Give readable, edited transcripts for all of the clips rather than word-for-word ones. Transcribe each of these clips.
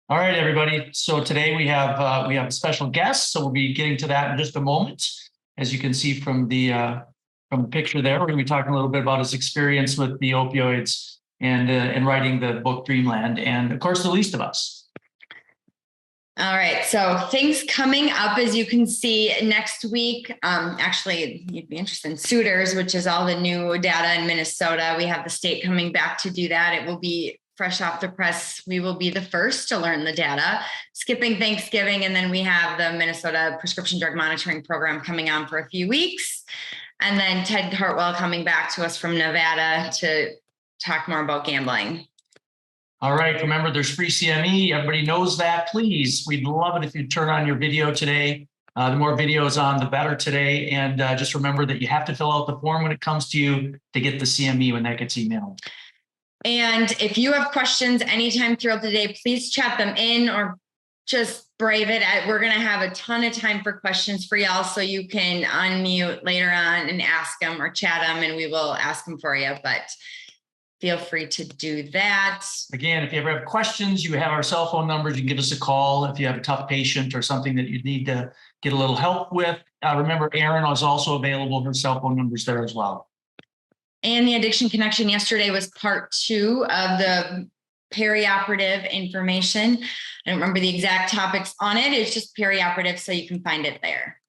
All right, everybody. So today we have a special guest. So we'll be getting to that in just a moment. As you can see from the picture there, we're going to be talking a little bit about his experience with the opioids and writing the book Dreamland, and of course, The Least of Us. All right, so things coming up, as you can see next week. Actually, you'd be interested in suitors, which is all the new data in Minnesota. We have the state coming back to do that. It will be fresh off the press. We will be the first to learn the data, skipping Thanksgiving. And then we have the Minnesota Prescription Drug Monitoring Program coming on for a few weeks. And then Ted Hartwell coming back to us from Nevada to talk more about gambling. All right, remember there's free CME. Everybody knows that. Please, we'd love it if you turn on your video today. The more videos on, the better today. And just remember that you have to fill out the form when it comes to you to get the CME when that gets emailed. And if you have questions anytime throughout the day, please chat them in or just brave it. We're going to have a ton of time for questions for y'all, so you can unmute later on and ask them or chat them, and we will ask them for you. But feel free to do that. Again, if you ever have questions, you have our cell phone numbers. You can give us a call if you have a tough patient or something that you need to get a little help with. Remember, Erin is also available. Her cell phone number's there as well. And the Addiction Connection yesterday was part 2 of the perioperative information. I don't remember the exact topics on it. It's just perioperative, so you can find it there.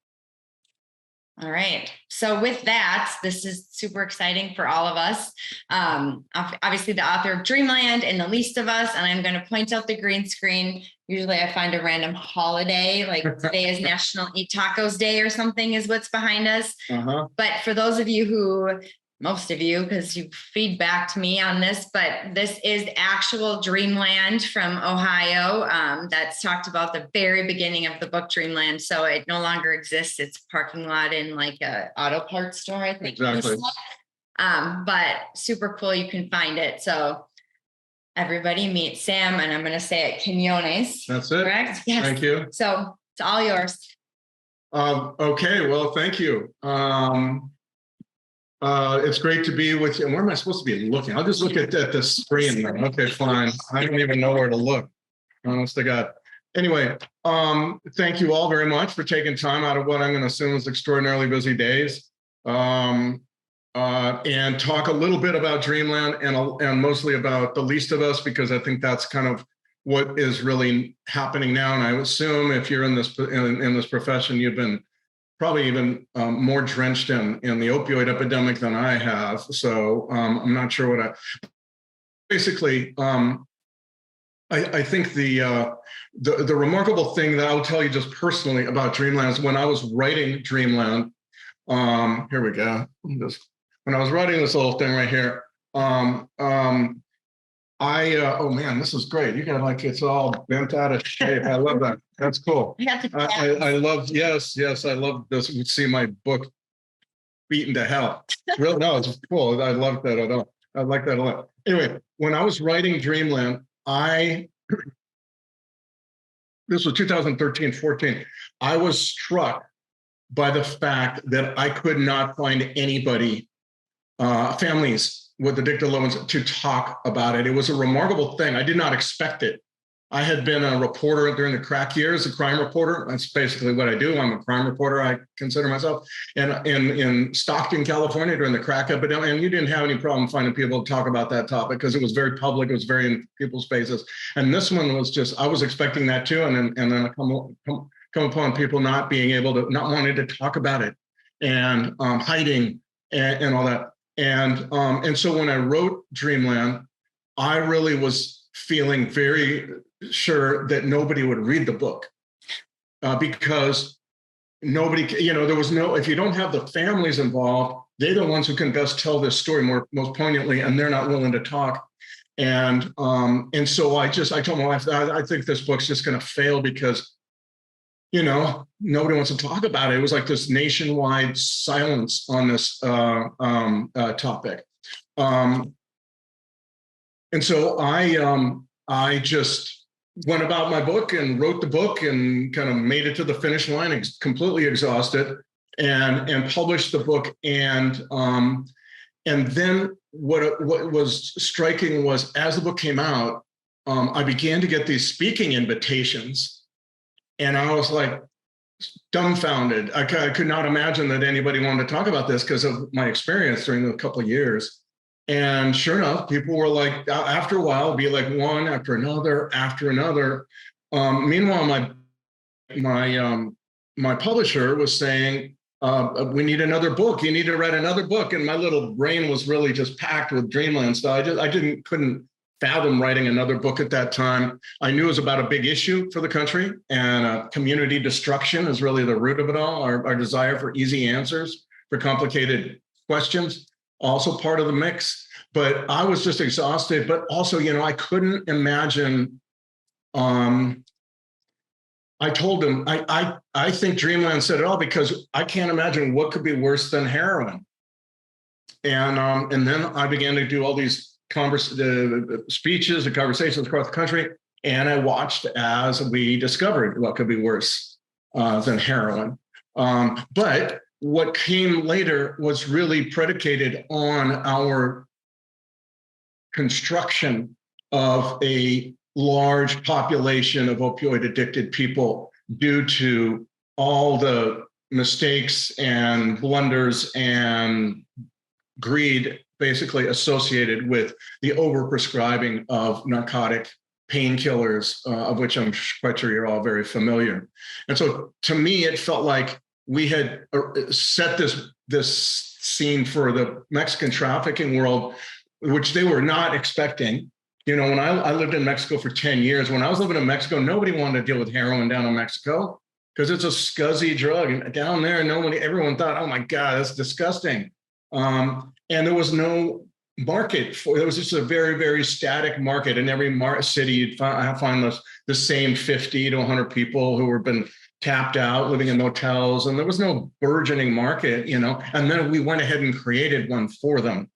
All right. So with that, this is super exciting for all of us. Obviously, the author of Dreamland and The Least of Us, and I'm going to point out the green screen. Usually I find a random holiday, like today is National Eat Tacos Day or something is what's behind us. But for those of you who, most of you, because you feedback to me on this, but this is actual Dreamland from Ohio. That's talked about the very beginning of the book Dreamland. So it no longer exists. It's a parking lot in like a auto parts store, I think. Exactly. But super cool. You can find it. So everybody meet Sam, and I'm going to say it, Quinones. That's it. Correct? Yes. Thank you. So it's all yours. Okay. Well, thank you. It's great to be with you. Where am I supposed to be looking? I'll just look at the screen. Okay, fine. I don't even know where to look. Honest to God. Anyway, thank you all very much for taking time out of what I'm going to assume is extraordinarily busy days, and talk a little bit about Dreamland and mostly about The Least of Us, because I think that's kind of what is really happening now. And I assume if you're in this profession, you've been probably even more drenched in the opioid epidemic than I have. So I'm not sure what basically, I think the remarkable thing that I'll tell you just personally about Dreamland is when I was writing Dreamland, here we go. When I was writing this little thing right here, oh man, this is great. You got like, it's all bent out of shape. I love that. That's cool. I love, yes, I love this. You see my book beaten to hell. Really, no, it's cool. I love that. I like that a lot. Anyway, when I was writing Dreamland, this was 2013, 14, I was struck by the fact that I could not find anybody, families with addicted loved ones, to talk about it. It was a remarkable thing. I did not expect it. I had been a reporter during the crack years, a crime reporter. That's basically what I do. I'm a crime reporter, I consider myself. And in Stockton, California, during the crack epidemic, and you didn't have any problem finding people to talk about that topic because it was very public. It was very in people's faces. And this one was just, I was expecting that too. And then I come upon people not being able to, not wanting to talk about it, and hiding and all that. And so when I wrote Dreamland, I really was feeling very sure that nobody would read the book, because nobody, there was no, if you don't have the families involved, they're the ones who can best tell this story most poignantly, and they're not willing to talk. And so I told my wife, I think this book's just going to fail because nobody wants to talk about it. It was like this nationwide silence on this topic. And so I just went about my book and wrote the book and kind of made it to the finish line, completely exhausted, and published the book. And then what was striking was, as the book came out, I began to get these speaking invitations, and I was like dumbfounded. I could not imagine that anybody wanted to talk about this because of my experience during the couple of years. And sure enough, people were like, after a while, it'd be like one after another, after another. Meanwhile, my publisher was saying, we need another book. You need to write another book. And my little brain was really just packed with dreamland stuff. I couldn't fathom writing another book at that time. I knew it was about a big issue for the country, and community destruction is really the root of it all. Our desire for easy answers for complicated questions, also part of the mix. But I was just exhausted. But also, I couldn't imagine. I told him, I think Dreamland said it all, because I can't imagine what could be worse than heroin. And then I began to do all these speeches and conversations across the country, and I watched as we discovered what could be worse than heroin. But what came later was really predicated on our construction of a large population of opioid addicted people due to all the mistakes and blunders and greed basically associated with the overprescribing of narcotic painkillers, of which I'm quite sure you're all very familiar. And so to me, it felt like we had set this scene for the Mexican trafficking world, which they were not expecting. When I lived in Mexico for 10 years, when I was living in Mexico, nobody wanted to deal with heroin down in Mexico because it's a scuzzy drug. And down there, everyone thought, oh my God, that's disgusting. And there was no market for it. It was just a very, very static market. In every city, you'd find the same 50 to 100 people who were been tapped out, living in motels, and there was no burgeoning market, and then we went ahead and created one for them.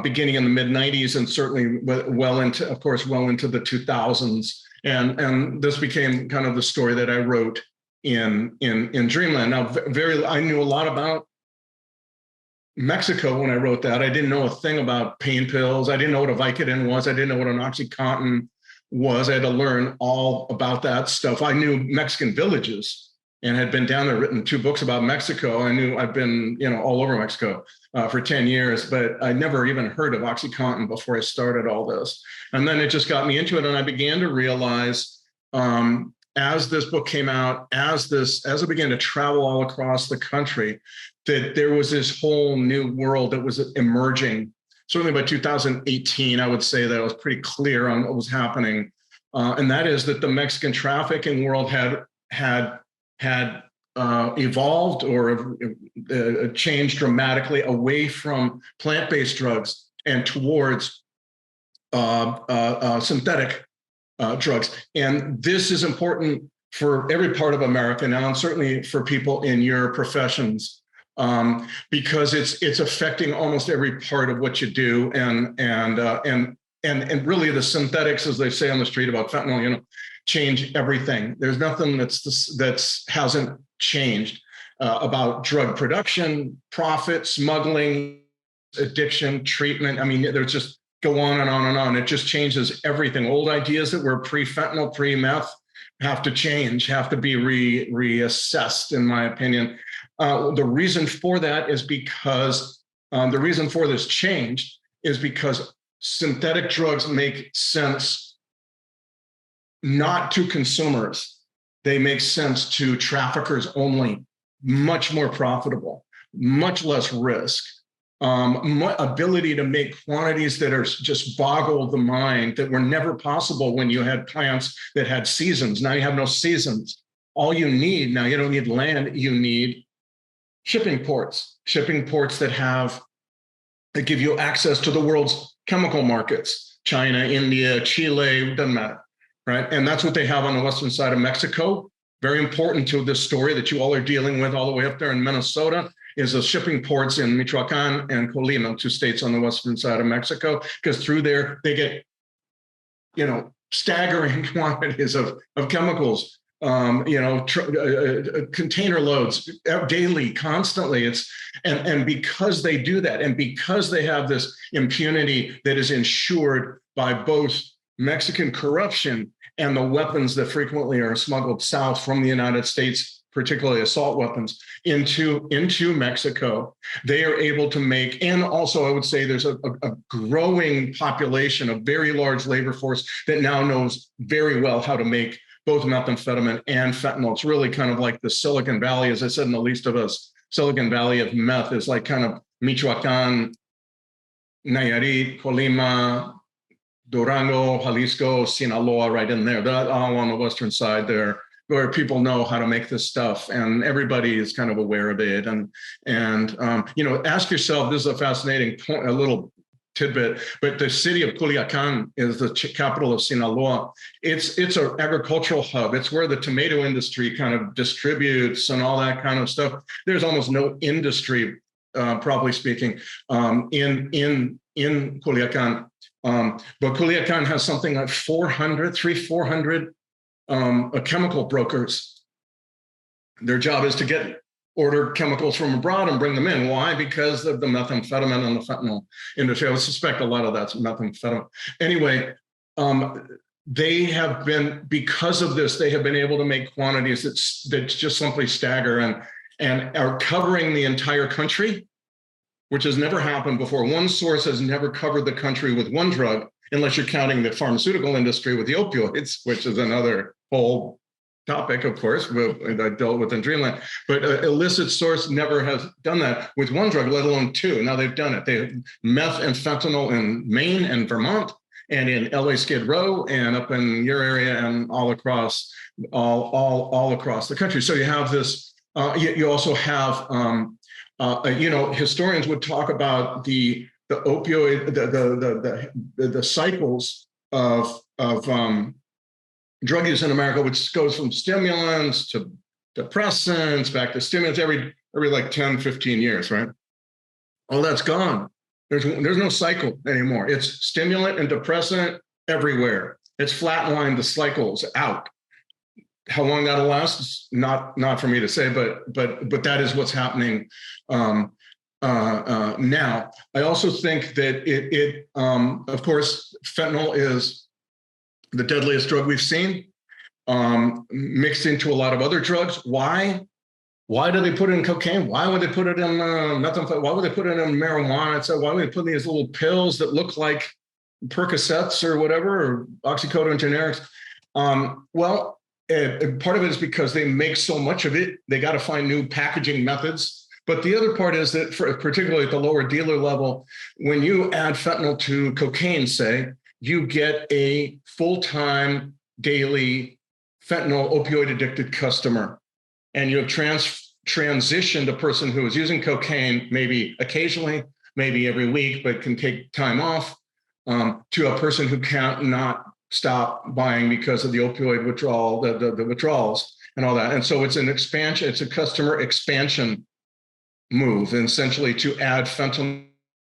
Beginning in the mid 90s, and certainly well into the 2000s. And this became kind of the story that I wrote in Dreamland. Now, I knew a lot about Mexico when I wrote that. I didn't know a thing about pain pills. I didn't know what a Vicodin was. I didn't know what an OxyContin was. I had to learn all about that stuff. I knew Mexican villages and had been down there, written 2 books about Mexico. I've been, all over Mexico for 10 years, but I never even heard of OxyContin before I started all this. And then it just got me into it. And I began to realize, as this book came out, as I began to travel all across the country, that there was this whole new world that was emerging. Certainly by 2018, I would say that I was pretty clear on what was happening. And that is that the Mexican trafficking world had evolved or changed dramatically away from plant-based drugs and towards synthetic drugs. And this is important for every part of America now, and certainly for people in your professions, because it's affecting almost every part of what you do. And really the synthetics, as they say on the street about fentanyl, change everything. There's nothing that's hasn't changed about drug production, profit, smuggling, addiction, treatment. I mean, there's just go on and on and on. It just changes everything. Old ideas that were pre-fentanyl, pre-meth have to change, have to be reassessed, in my opinion. The reason for that is because the reason for this change is because synthetic drugs make sense not to consumers. They make sense to traffickers only, much more profitable, much less risk, ability to make quantities that are just boggle the mind, that were never possible when you had plants that had seasons. Now you have no seasons. All you need now, you don't need land, you need shipping ports that give you access to the world's chemical markets, China, India, Chile, doesn't matter. Right. And that's what they have on the western side of Mexico. Very important to this story that you all are dealing with all the way up there in Minnesota is the shipping ports in Michoacan and Colima, 2 states on the western side of Mexico, because through there they get, staggering quantities of chemicals, container loads daily, constantly. And because they do that, and because they have this impunity that is ensured by both Mexican corruption and the weapons that frequently are smuggled south from the United States, particularly assault weapons, into Mexico, they are able to make, and also I would say there's a growing population, a very large labor force that now knows very well how to make both methamphetamine and fentanyl. It's really kind of like the Silicon Valley, as I said in The Least of Us. Silicon Valley of meth is like kind of Michoacan, Nayarit, Colima, Durango, Jalisco, Sinaloa, right in there. They're all on the western side there, where people know how to make this stuff, and everybody is kind of aware of it. And ask yourself, this is a fascinating point, a little tidbit, but the city of Culiacan is the capital of Sinaloa. It's an agricultural hub. It's where the tomato industry kind of distributes and all that kind of stuff. There's almost no industry, properly speaking, in Culiacan. But Culiacan has something like 400 chemical brokers. Their job is to order chemicals from abroad and bring them in. Why? Because of the methamphetamine and the fentanyl industry. I would suspect a lot of that's methamphetamine. Anyway, they have been, because of this, they have been able to make quantities that just simply stagger and are covering the entire country, which has never happened before. One source has never covered the country with one drug, unless you're counting the pharmaceutical industry with the opioids, which is another whole topic, of course, that I dealt with in Dreamland. But illicit source never has done that with one drug, let alone two. Now they've done it. They have meth and fentanyl in Maine and Vermont, and in LA Skid Row, and up in your area, and all across the country. So you have this. You also have. Historians would talk about the opioid, the cycles of drug use in America, which goes from stimulants to depressants back to stimulants every like 10, 15 years, right? All that's gone. There's no cycle anymore. It's stimulant and depressant everywhere. It's flatlined, the cycle's out. How long that'll last is not for me to say, but that is what's happening now. I also think that of course, fentanyl is the deadliest drug we've seen, mixed into a lot of other drugs. Why? Why do they put it in cocaine? Why would they put it in methamphetamine? Why would they put it in marijuana? So why would they put these little pills that look like Percocets or whatever, or oxycodone generics? Well, part of it is because they make so much of it, they got to find new packaging methods. But the other part is that, particularly at the lower dealer level, when you add fentanyl to cocaine, say, you get a full-time daily fentanyl opioid addicted customer, and you have transitioned a person who is using cocaine maybe occasionally, maybe every week, but can take time off, to a person who can't not stop buying because of the opioid withdrawal, the withdrawals and all that. And so it's an expansion, it's a customer expansion move, and essentially to add fentanyl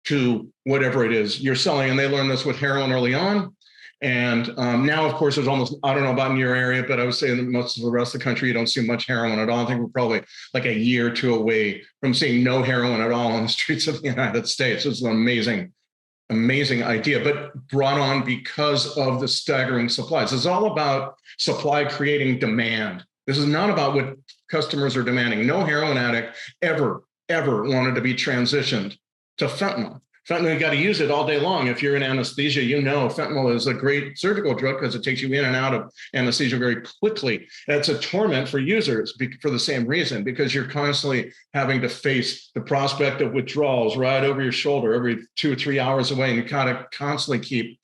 to whatever it is you're selling. And they learned this with heroin early on. And now, of course, there's almost, I don't know about in your area, but I would say in most of the rest of the country, you don't see much heroin at all. I think we're probably like a year or two away from seeing no heroin at all on the streets of the United States. It's an amazing idea, but brought on because of the staggering supplies. It's all about supply creating demand. This is not about what customers are demanding. No heroin addict ever wanted to be transitioned to fentanyl. Fentanyl, you got to use it all day long. If you're in anesthesia, you know fentanyl is a great surgical drug because it takes you in and out of anesthesia very quickly. That's a torment for users for the same reason, because you're constantly having to face the prospect of withdrawals right over your shoulder every 2 or 3 hours away, and you kind of constantly keep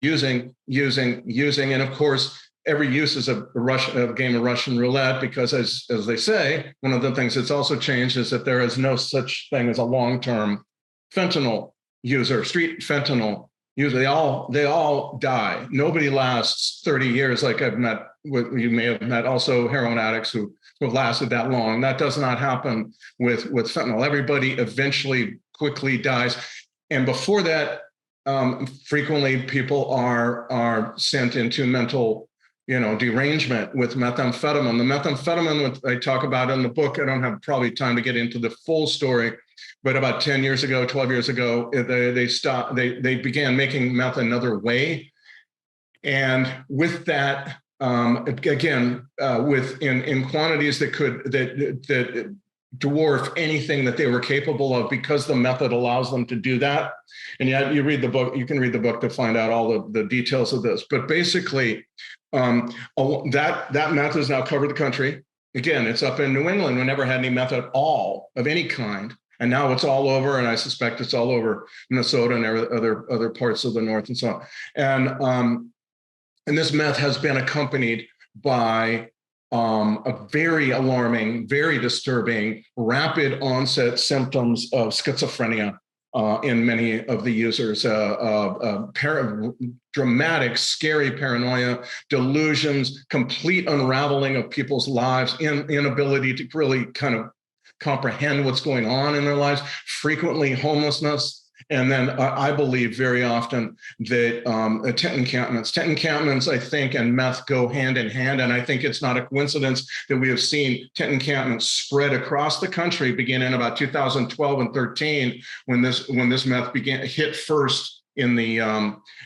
using. And of course, every use is a game of Russian roulette, because as they say, one of the things that's also changed is that there is no such thing as a long-term fentanyl user, street fentanyl user. They all die. Nobody lasts 30 years like I've met. You may have met also heroin addicts who have lasted that long. That does not happen with fentanyl. Everybody eventually quickly dies. And before that, frequently people are sent into mental derangement with methamphetamine. The methamphetamine I talk about in the book, I don't have probably time to get into the full story, but about 10 years ago, 12 years ago, they began making meth another way. And with that, again, in quantities that dwarf anything that they were capable of, because the method allows them to do that. And yet you read the book, you can read the book to find out all the details of this. But basically, that meth has now covered the country. Again, it's up in New England. We never had any meth at all of any kind. And now it's all over, and I suspect it's all over Minnesota and other parts of the North and so on. And this meth has been accompanied by a very alarming, very disturbing, rapid onset symptoms of schizophrenia in many of the users, dramatic, scary paranoia, delusions, complete unraveling of people's lives, inability to really kind of comprehend what's going on in their lives, frequently homelessness. And then I believe very often that tent encampments, I think, and meth go hand in hand. And I think it's not a coincidence that we have seen tent encampments spread across the country beginning in about 2012 and 13, when this meth hit first in the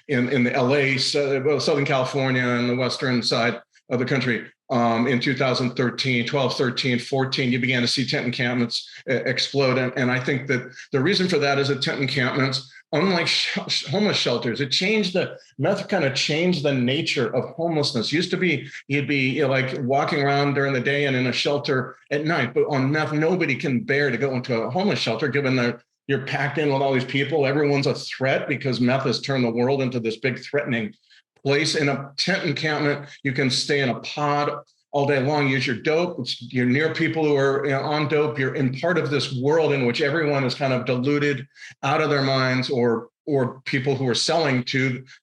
LA, Southern California and the western side of the country. In 2013, 12, 13, 14, you began to see tent encampments explode. And I think that the reason for that is that tent encampments, unlike homeless shelters, meth kind of changed the nature of homelessness. Used to be, you'd be like walking around during the day and in a shelter at night. But on meth, nobody can bear to go into a homeless shelter, given that you're packed in with all these people. Everyone's a threat because meth has turned the world into this big threatening place. In a tent encampment, you can stay in a pod all day long, use your dope. You're near people who are on dope. You're in part of this world in which everyone is kind of deluded out of their minds, or people who are selling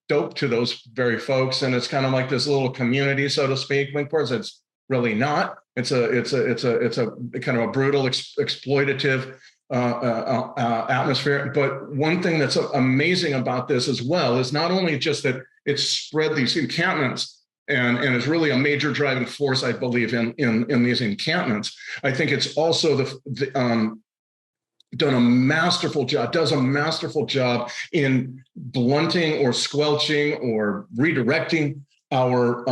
dope to those very folks. And it's kind of like this little community, so to speak. Of course, it's really not. It's a kind of a brutal, exploitative atmosphere. But one thing that's amazing about this as well is not only just that it's spread these encampments and is really a major driving force, I believe, in these encampments. I think it's also does a masterful job in blunting or squelching or redirecting our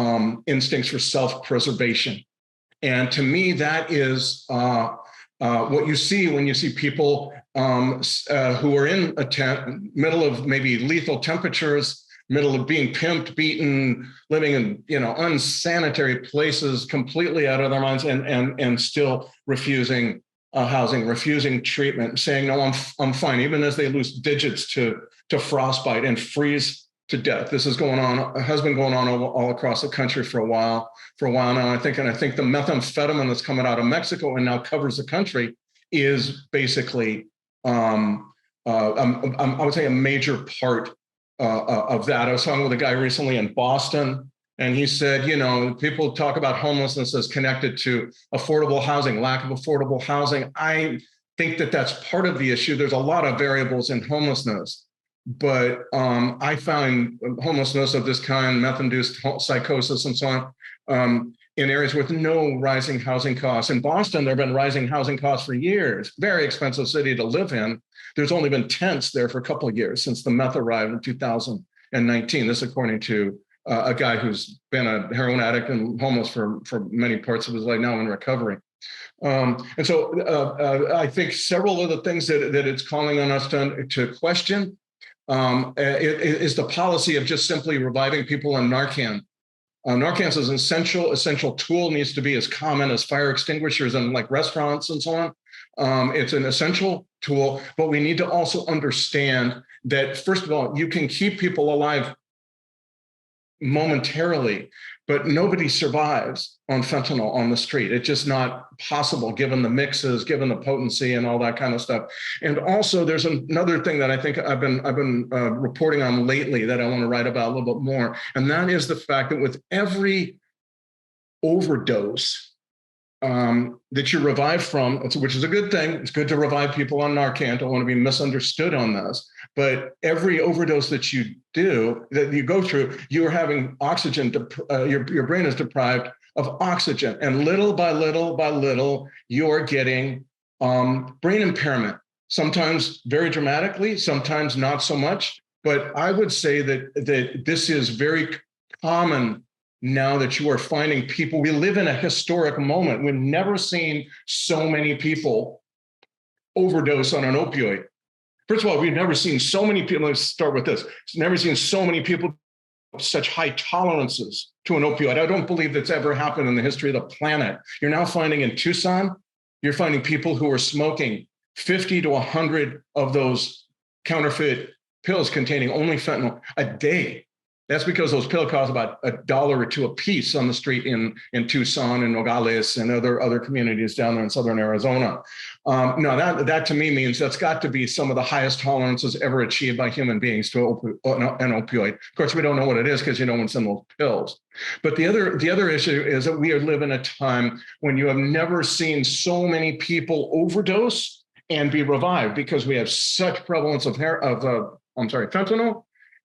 instincts for self-preservation. And to me, that is what you see when you see people who are in a tent, middle of maybe lethal temperatures, middle of being pimped, beaten, living in unsanitary places, completely out of their minds, and still refusing housing, refusing treatment, saying no, I'm fine, even as they lose digits to frostbite and freeze to death. This is going on, has been going on all across the country for a while now. I think the methamphetamine that's coming out of Mexico and now covers the country is basically, I would say, a major part of that. I was talking with a guy recently in Boston, and he said, people talk about homelessness as connected to affordable housing, lack of affordable housing. I think that that's part of the issue. There's a lot of variables in homelessness, but I find homelessness of this kind, meth-induced psychosis and so on, in areas with no rising housing costs. In Boston, there have been rising housing costs for years. Very expensive city to live in. There's only been tents there for a couple of years since the meth arrived in 2019. This according to a guy who's been a heroin addict and homeless for many parts of his life, now in recovery. And so I think several of the things that it's calling on us to question is the policy of just simply reviving people on Narcan. Narcan is an essential tool, needs to be as common as fire extinguishers in like restaurants and so on. It's an essential tool, but we need to also understand that, first of all, you can keep people alive momentarily, but nobody survives on fentanyl on the street. It's just not possible given the mixes, given the potency and all that kind of stuff. And also there's another thing that I think I've been reporting on lately that I want to write about a little bit more. And that is the fact that with every overdose that you revive from, which is a good thing. It's good to revive people on Narcan. Don't want to be misunderstood on this. But every overdose that you go through, you are having oxygen. Your brain is deprived of oxygen, and little by little, you're getting brain impairment. Sometimes very dramatically, sometimes not so much. But I would say that this is very common now that you are finding people. We live in a historic moment. We've never seen so many people overdose on an opioid. First of all, we've never seen so many people. Let's start with this. Never seen so many people with such high tolerances to an opioid. I don't believe that's ever happened in the history of the planet. You're now finding in Tucson, you're finding people who are smoking 50 to 100 of those counterfeit pills containing only fentanyl a day. That's because those pills cost about $1 or $2 a piece on the street in Tucson and Nogales and other communities down there in southern Arizona. No, that to me means that's got to be some of the highest tolerances ever achieved by human beings to an opioid. Of course, we don't know what it is because you know what's in those pills. But the other issue is that we live in a time when you have never seen so many people overdose and be revived because we have such prevalence of fentanyl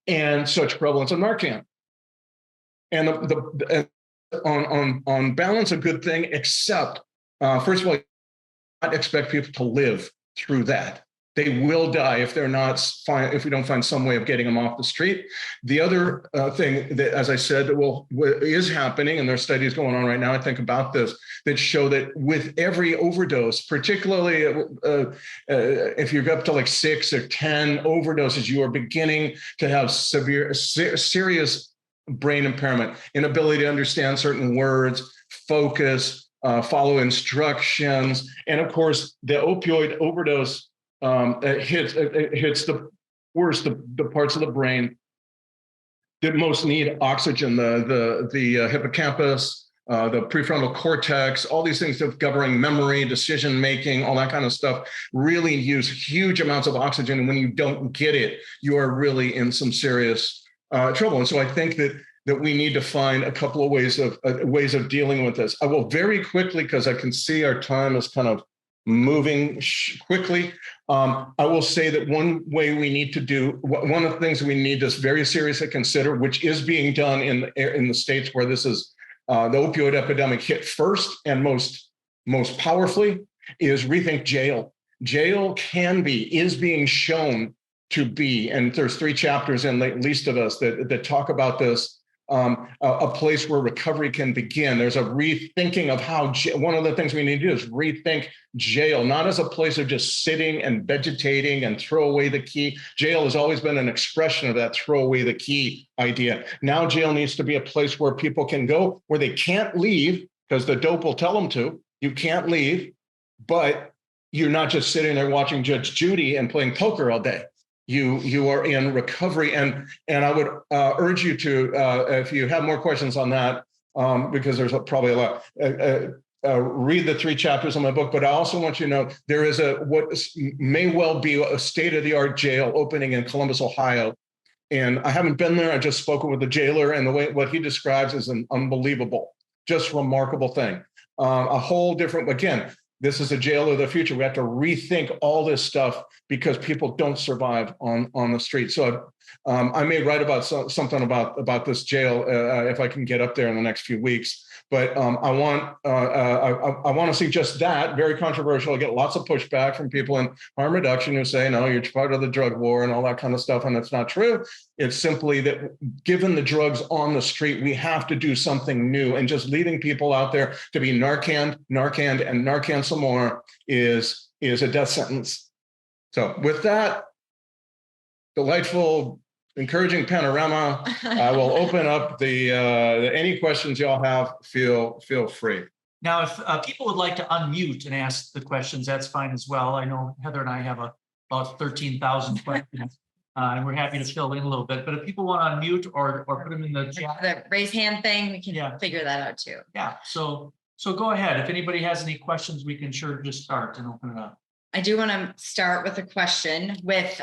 and such prevalence of Narcan. And on balance, a good thing, except first of all, not expect people to live through that. They will die if they're not if we don't find some way of getting them off the street. The other thing that, as I said, is happening, and there's studies going on right now, I think, about this, that show that with every overdose, particularly if you're up to like 6 or 10 overdoses, you are beginning to have serious brain impairment, inability to understand certain words, focus, follow instructions. And of course, the opioid overdose it hits the worst, the parts of the brain that most need oxygen, the hippocampus, the prefrontal cortex, all these things that governing memory, decision making, all that kind of stuff really use huge amounts of oxygen. And when you don't get it, you are really in some serious trouble. And so I think that we need to find a couple of ways of dealing with this. I will very quickly, because I can see our time is kind of moving quickly. I will say that one way we need to do, one of the things we need to very seriously consider, which is being done in the states where this is the opioid epidemic hit first and most powerfully, is rethink jail. Jail is being shown to be, and there's 3 chapters in Least of Us that talk about this, a place where recovery can begin. There's a rethinking of how, one of the things we need to do is rethink jail, not as a place of just sitting and vegetating and throw away the key. Jail has always been an expression of that throw away the key idea. Now jail needs to be a place where people can go, where they can't leave because the dope will tell them to. You can't leave, but you're not just sitting there watching Judge Judy and playing poker all day. You are in recovery, and I would urge you to, if you have more questions on that, because there's probably a lot, read the 3 chapters of my book. But I also want you to know there is what may well be a state-of-the-art jail opening in Columbus, Ohio. And I haven't been there. I just spoken with the jailer, and what he describes is an unbelievable, just remarkable thing. A whole different, again, this is a jail of the future. We have to rethink all this stuff because people don't survive on the street. So I may write about something about this jail if I can get up there in the next few weeks. But I want to see just that. Very controversial. I get lots of pushback from people in harm reduction who say, no, you're part of the drug war and all that kind of stuff. And it's not true. It's simply that given the drugs on the street, we have to do something new. And just leaving people out there to be Narcan, and Narcan some more is a death sentence. So with that delightful, encouraging panorama, I will open up the any questions y'all have. Feel free. Now, if people would like to unmute and ask the questions, that's fine as well. I know Heather and I have about 13,000 questions, and we're happy to fill in a little bit. But if people want to unmute or put them in the chat, the raise hand thing, we can figure that out too. Yeah. So go ahead. If anybody has any questions, we can sure just start and open it up. I do want to start with a question with,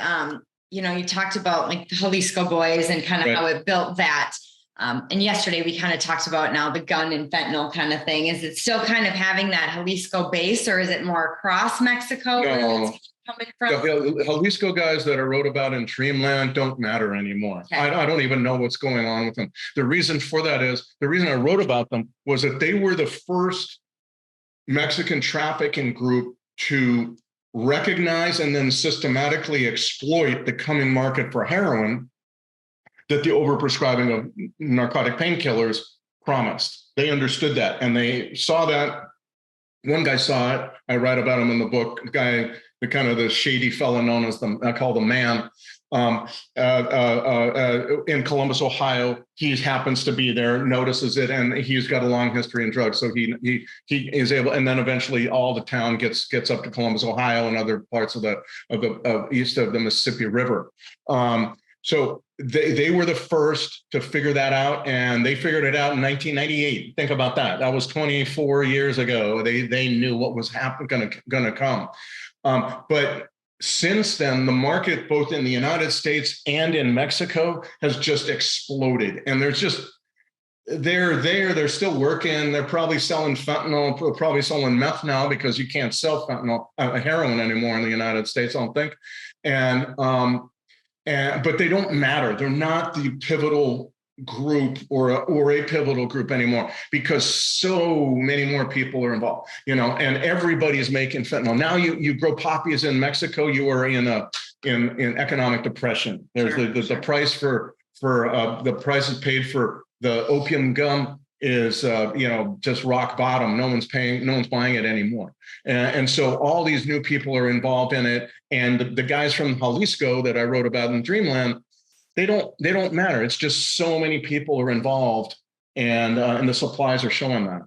you talked about like the Jalisco boys and kind of how it built that. And yesterday we kind of talked about now the gun and fentanyl kind of thing. Is it still kind of having that Jalisco base, or is it more across Mexico? No. Coming from? The Jalisco guys that I wrote about in Dreamland don't matter anymore. Okay. I don't even know what's going on with them. The reason for that is, the reason I wrote about them was that they were the first Mexican trafficking group to recognize and then systematically exploit the coming market for heroin that the overprescribing of narcotic painkillers promised. They understood that, and they saw that. One guy saw it. I write about him in the book. The kind of the shady fellow known as I call the Man, in Columbus, Ohio. He happens to be there, notices it, and he's got a long history in drugs. So he is able, and then eventually all the town gets up to Columbus, Ohio, and other parts of the east of the Mississippi River. So they were the first to figure that out, and they figured it out in 1998. Think about that. That was 24 years ago. They knew what was going to come. But since then, the market, both in the United States and in Mexico, has just exploded. And they're there. They're still working. They're probably selling fentanyl, probably selling meth now, because you can't sell fentanyl, heroin anymore in the United States, I don't think. But they don't matter. They're not the pivotal group or a pivotal group anymore, because so many more people are involved, and everybody's making fentanyl. Now you grow poppies in Mexico, you are in economic depression. There's the price for the prices paid for the opium gum is just rock bottom. No one's buying it anymore. And so all these new people are involved in it. And the guys from Jalisco that I wrote about in Dreamland, they don't matter. It's just so many people are involved, and the supplies are showing that.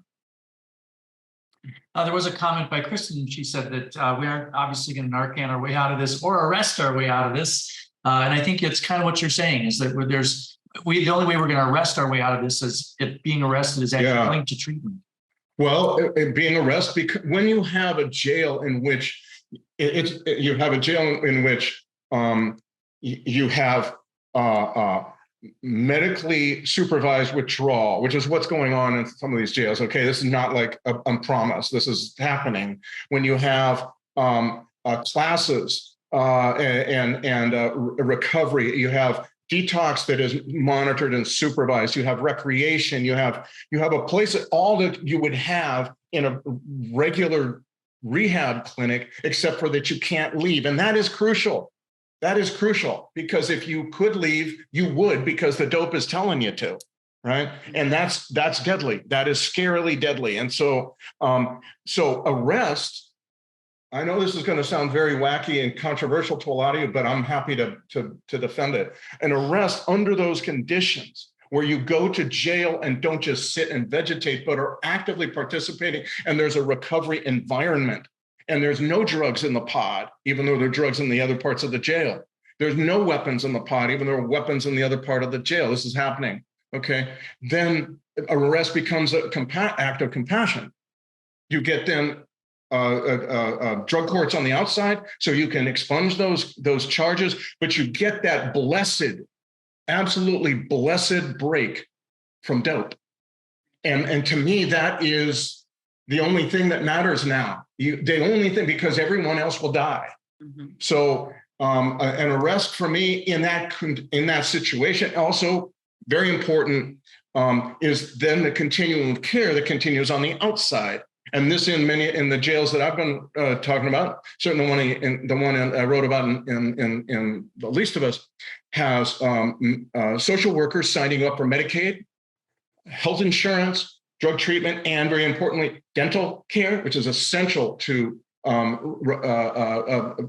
There was a comment by Kristen. She said that we aren't obviously going to Narcan our way out of this or arrest our way out of this. And I think it's kind of what you're saying, is that the only way we're going to arrest our way out of this is if being arrested is actually linked to treatment. Well, being arrested, because when you have a jail in which you have medically supervised withdrawal, which is what's going on in some of these jails. Okay, this is not like a promise. This is happening when you have classes and recovery. You have detox that is monitored and supervised. You have recreation. You have a place, all that you would have in a regular rehab clinic, except for that you can't leave, and that is crucial. That is crucial, because if you could leave, you would, because the dope is telling you to, right? And that's deadly. That is scarily deadly. And so arrest, I know this is going to sound very wacky and controversial to a lot of you, but I'm happy to defend it. An arrest under those conditions, where you go to jail and don't just sit and vegetate, but are actively participating, and there's a recovery environment. And there's no drugs in the pod, even though there are drugs in the other parts of the jail. There's no weapons in the pod, even though there are weapons in the other part of the jail. This is happening, okay? Then arrest becomes an act of compassion. You get then drug courts on the outside, so you can expunge those charges, but you get that absolutely blessed break from dope. And to me, that is the only thing that matters now. The only thing, because everyone else will die. Mm-hmm. So an arrest for me in that situation, also very important, is then the continuum of care that continues on the outside. And this in the jails that I've been talking about, certainly the one I wrote about in The Least of Us, has social workers signing up for Medicaid, health insurance, drug treatment, and very importantly, dental care, which is essential to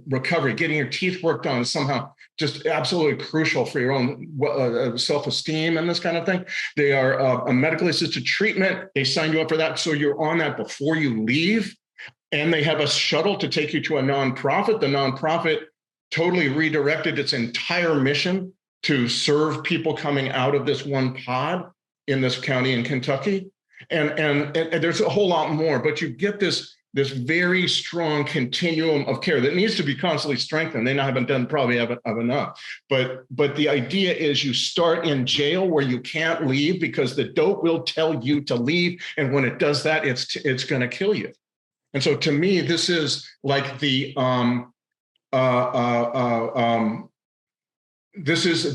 recovery. Getting your teeth worked on is somehow just absolutely crucial for your own self-esteem and this kind of thing. They are a medically assisted treatment. They sign you up for that, so you're on that before you leave. And they have a shuttle to take you to a nonprofit. The nonprofit totally redirected its entire mission to serve people coming out of this one pod in this county in Kentucky. And there's a whole lot more, but you get this very strong continuum of care that needs to be constantly strengthened. They haven't done probably of enough, but the idea is you start in jail where you can't leave, because the dope will tell you to leave, and when it does that, it's going to kill you. And so to me, this is like the this is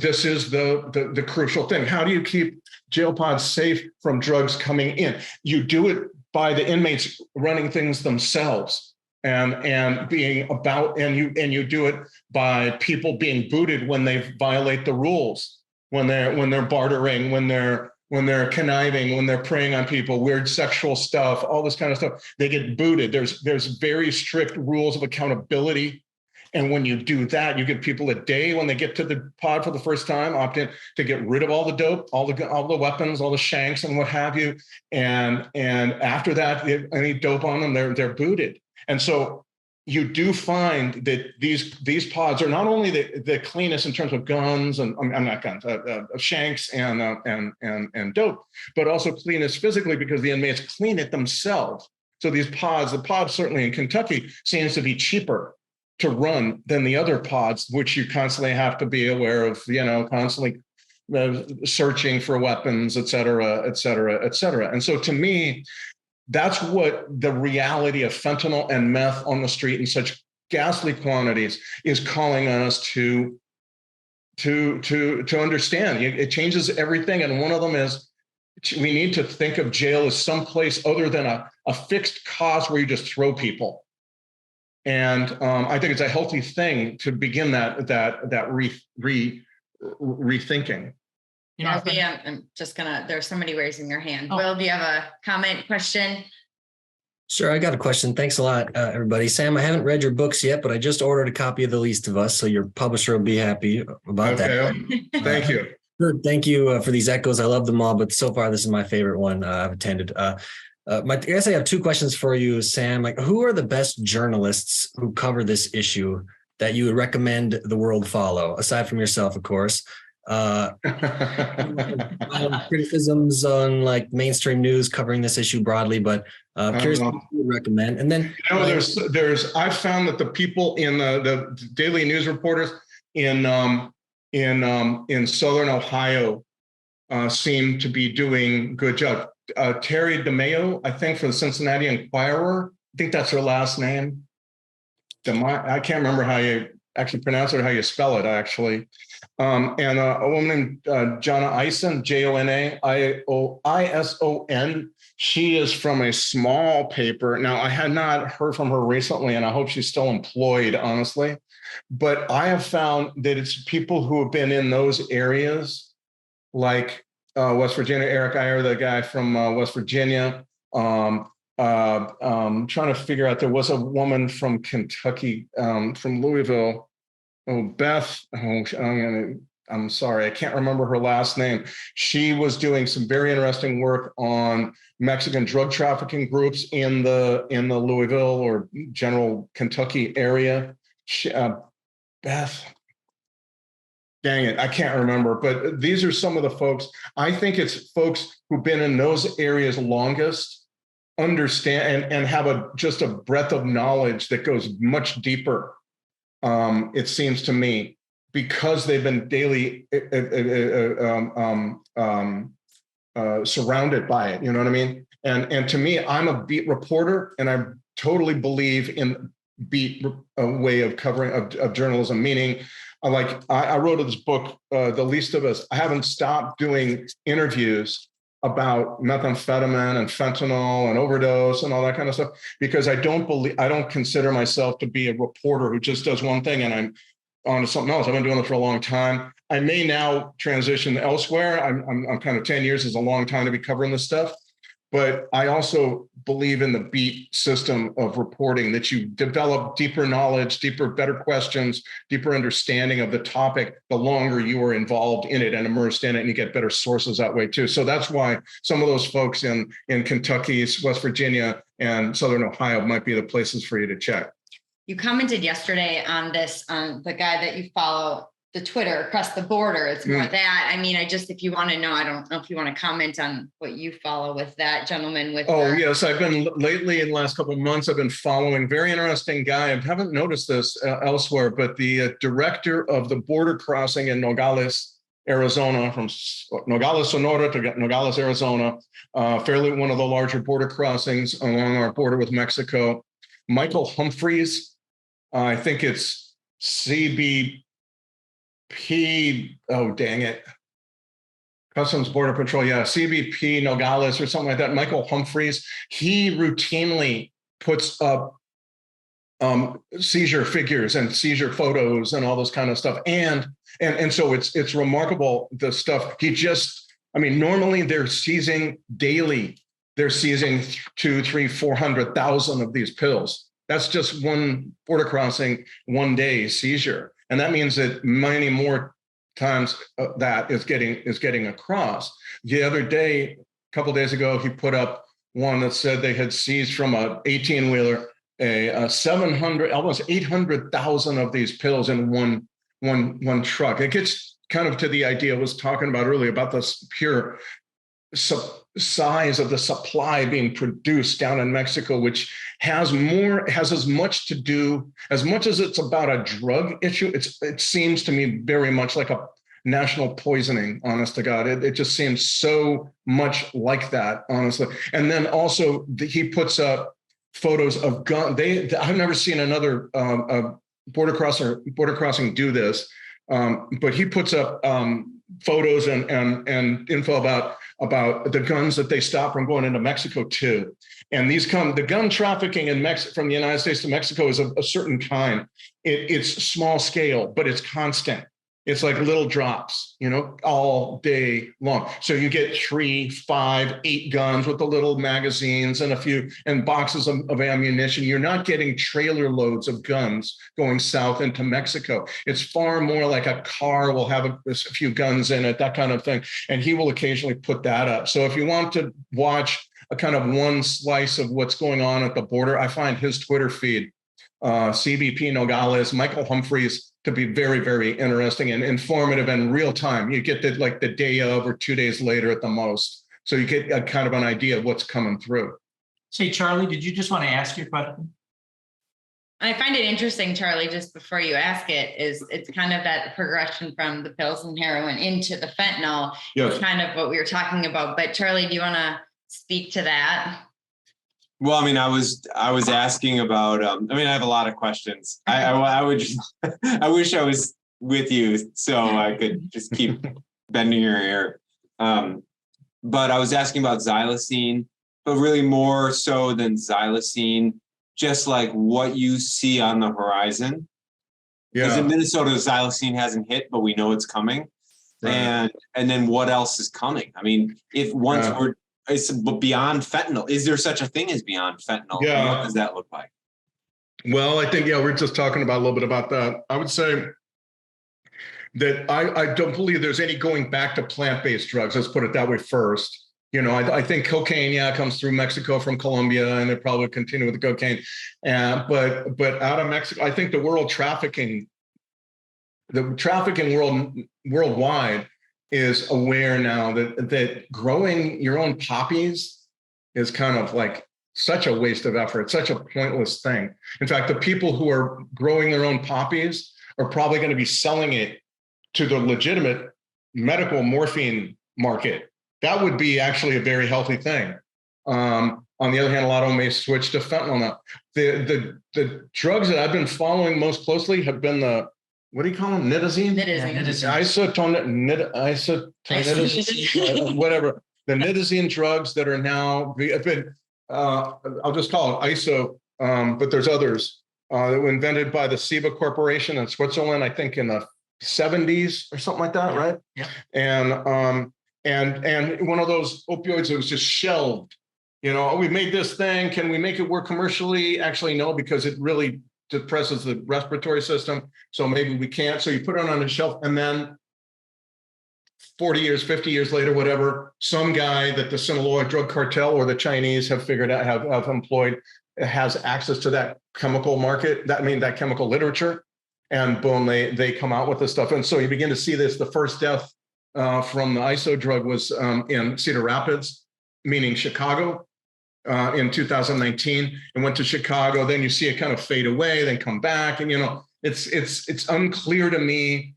the crucial thing. How do you keep jail pods safe from drugs coming in? You do it by the inmates running things themselves and being about, and you do it by people being booted when they violate the rules. when they're bartering, when they're conniving, when they're preying on people, weird sexual stuff, all this kind of stuff, they get booted. There's very strict rules of accountability. And when you do that, you give people a day when they get to the pod for the first time, opt in to get rid of all the dope, all the weapons, all the shanks and what have you. And after that, any dope on them, they're booted. And so you do find that these pods are not only the cleanest in terms of guns and I'm not guns, shanks and dope, but also cleanest physically because the inmates clean it themselves. So the pods certainly in Kentucky seems to be cheaper to run than the other pods, which you constantly have to be aware of, constantly searching for weapons, et cetera, et cetera, et cetera. And so to me, that's what the reality of fentanyl and meth on the street in such ghastly quantities is calling on us to understand. It changes everything. And one of them is we need to think of jail as someplace other than a fixed cause where you just throw people. And I think it's a healthy thing to begin that rethinking. I'm just there's somebody raising their hand. Will, do you have a comment, question? Sure, I got a question. Thanks a lot, everybody. Sam, I haven't read your books yet, but I just ordered a copy of The Least of Us, so your publisher will be happy about that. Thank you. Good. Thank you for these echoes. I love them all, but so far this is my favorite one I've attended. I guess I have two questions for you, Sam. Like, who are the best journalists who cover this issue that you would recommend the world follow, aside from yourself, of course? Criticisms on like mainstream news covering this issue broadly, but curious what you would recommend. And then I've found that the people in the daily news reporters in Southern Ohio seem to be doing good job. Terry DeMayo, I think, for the Cincinnati Enquirer. I think that's her last name. I can't remember how you actually pronounce it or how you spell it, actually. And a woman named Jonna Ison, Jaionison. She is from a small paper. Now, I had not heard from her recently, and I hope she's still employed, honestly. But I have found that it's people who have been in those areas, like West Virginia, Eric Iyer, the guy from West Virginia. Trying to figure out, there was a woman from Kentucky, from Louisville. Beth. I'm sorry, I can't remember her last name. She was doing some very interesting work on Mexican drug trafficking groups in the Louisville or general Kentucky area. Beth. Dang it, I can't remember, but these are some of the folks. I think it's folks who've been in those areas longest, understand and have just a breadth of knowledge that goes much deeper. It seems to me, because they've been daily surrounded by it. You know what I mean? And to me, I'm a beat reporter, and I totally believe in beat way of covering of journalism, meaning. I wrote this book, The Least of Us. I haven't stopped doing interviews about methamphetamine and fentanyl and overdose and all that kind of stuff, because I don't consider myself to be a reporter who just does one thing and I'm on to something else. I've been doing it for a long time. I may now transition elsewhere. I'm kind of 10 years is a long time to be covering this stuff. But I also believe in the beat system of reporting, that you develop deeper knowledge, better questions, deeper understanding of the topic, the longer you are involved in it and immersed in it, and you get better sources that way too. So that's why some of those folks in Kentucky, West Virginia, and Southern Ohio might be the places for you to check. You commented yesterday on this, the guy that you follow, the Twitter across the border. It's more that. I mean, if you want to know, I don't know if you want to comment on what you follow with that gentleman with. Yes. I've been lately in the last couple of months, I've been following very interesting guy. I haven't noticed this elsewhere, but the director of the border crossing in Nogales, Arizona, from Nogales, Sonora to Nogales, Arizona, fairly one of the larger border crossings along our border with Mexico. Michael Humphreys, I think it's CBP. Oh, dang it. Customs Border Patrol. Yeah. CBP Nogales or something like that. Michael Humphreys. He routinely puts up seizure figures and seizure photos and all this kind of stuff. And so it's remarkable, the stuff he just, I mean, normally they're seizing daily. They're seizing 200, 300, 400,000 of these pills. That's just one border crossing, 1 day seizure. And that means that many more times that is getting across. The other day, a couple of days ago, he put up one that said they had seized from a 18-wheeler a 700, almost 800,000 of these pills in one truck. It gets kind of to the idea I was talking about earlier about this pure size of the supply being produced down in Mexico, which has as much to do, as much as it's about a drug issue, it seems to me very much like a national poisoning, honest to God. It just seems so much like that, honestly. And then also he puts up photos of guns. I've never seen another border crossing do this, but he puts up photos and info about the guns that they stop from going into Mexico too. And the gun trafficking in from the United States to Mexico is a certain kind. It's small scale, but it's constant. It's like little drops, all day long. So you get 3, 5, 8 guns with the little magazines and a few and boxes of ammunition. You're not getting trailer loads of guns going south into Mexico. It's far more like a car will have a few guns in it, that kind of thing. And he will occasionally put that up. So if you want to watch a kind of one slice of what's going on at the border, I find his Twitter feed, CBP Nogales, Michael Humphreys, to be very, very interesting and informative and real time. You get the day of or 2 days later at the most. So you get a kind of an idea of what's coming through. Say, Charlie, did you just want to ask your question? I find it interesting, Charlie, just before you ask it's kind of that progression from the pills and heroin into the fentanyl. Yes. It's kind of what we were talking about. But Charlie, do you want to speak to that? Well, I mean, I was asking about, I have a lot of questions. I would just, I wish I was with you so I could just keep bending your ear. But I was asking about xylazine, but really more so than xylazine, just like what you see on the horizon. Because in Minnesota, xylazine hasn't hit, but we know it's coming. Right. And then what else is coming? I mean, if once it's beyond fentanyl. Is there such a thing as beyond fentanyl? Yeah. What does that look like? Well, I think, we're just talking about a little bit about that. I would say that I don't believe there's any going back to plant-based drugs. Let's put it that way first. I think cocaine, comes through Mexico from Colombia, and they probably continue with the cocaine. But out of Mexico, I think the trafficking worldwide is aware now that growing your own poppies is kind of like such a waste of effort, such a pointless thing. In fact, the people who are growing their own poppies are probably going to be selling it to the legitimate medical morphine market. That would be actually a very healthy thing. On the other hand, a lot of them may switch to fentanyl now. The drugs that I've been following most closely have been what do you call them? Nitazine? Isotoniazine, whatever. The nitazine drugs that are now been, I'll just call it ISO, but there's others that were invented by the Ciba Corporation in Switzerland, I think in the 70s or something like that, right? Yeah. And one of those opioids that was just shelved. We made this thing. Can we make it work commercially? Actually, no, because it really depresses the respiratory system. So maybe we can't. So you put it on the shelf, and then 40 years, 50 years later, whatever, some guy that the Sinaloa drug cartel or the Chinese have figured out, have employed, has access to that chemical market, that chemical literature, and boom, they come out with this stuff. And so you begin to see this. The first death from the ISO drug was in Cedar Rapids, meaning Chicago. In 2019, and went to Chicago. Then you see it kind of fade away, then come back, and it's unclear to me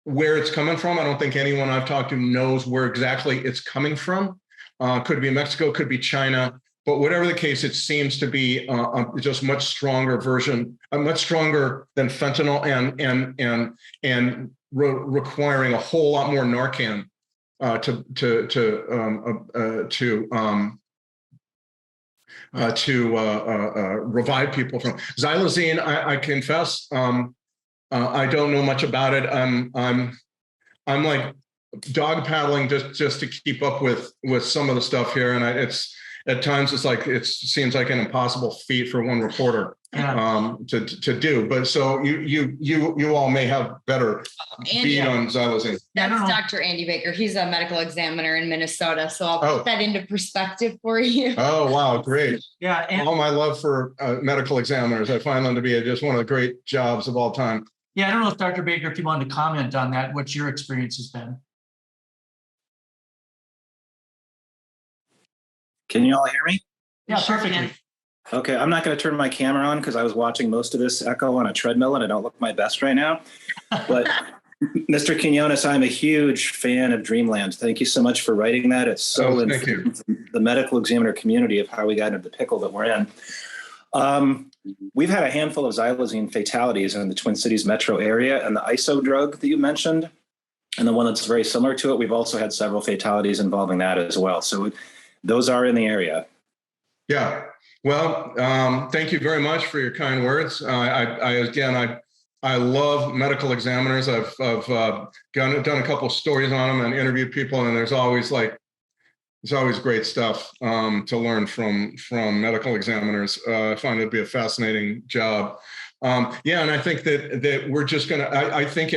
where it's coming from. I don't think anyone I've talked to knows where exactly it's coming from. Could be Mexico, could be China, but whatever the case, it seems to be just much stronger version, much stronger than fentanyl, and requiring a whole lot more Narcan to revive people from xylazine. I confess, I don't know much about it. I'm like dog paddling just to keep up with some of the stuff here, and it's at times it's like it seems like an impossible feat for one reporter to do. But so you all may have better beat on xylazine. That's Dr. Andy Baker. He's a medical examiner in Minnesota, so I'll put that into perspective for you. Oh wow, great! Yeah, and all my love for medical examiners. I find them to be just one of the great jobs of all time. yeah, I don't know if Dr. Baker, if you wanted to comment on that, what your experience has been. Can you all hear me? Yeah, perfectly. Okay, I'm not going to turn my camera on because I was watching most of this echo on a treadmill and I don't look my best right now. But Mr. Quinones, I'm a huge fan of Dreamland. Thank you so much for writing that. It's so important for the medical examiner community of how we got into the pickle that we're in. We've had a handful of xylazine fatalities in the Twin Cities metro area, and the ISO drug that you mentioned, and the one that's very similar to it, we've also had several fatalities involving that as well. So those are in the area. Yeah. Well, thank you very much for your kind words. I love medical examiners. I've done a couple of stories on them and interviewed people, and there's always great stuff to learn from medical examiners. I find it to be a fascinating job. Yeah, and I think that we're just gonna. I think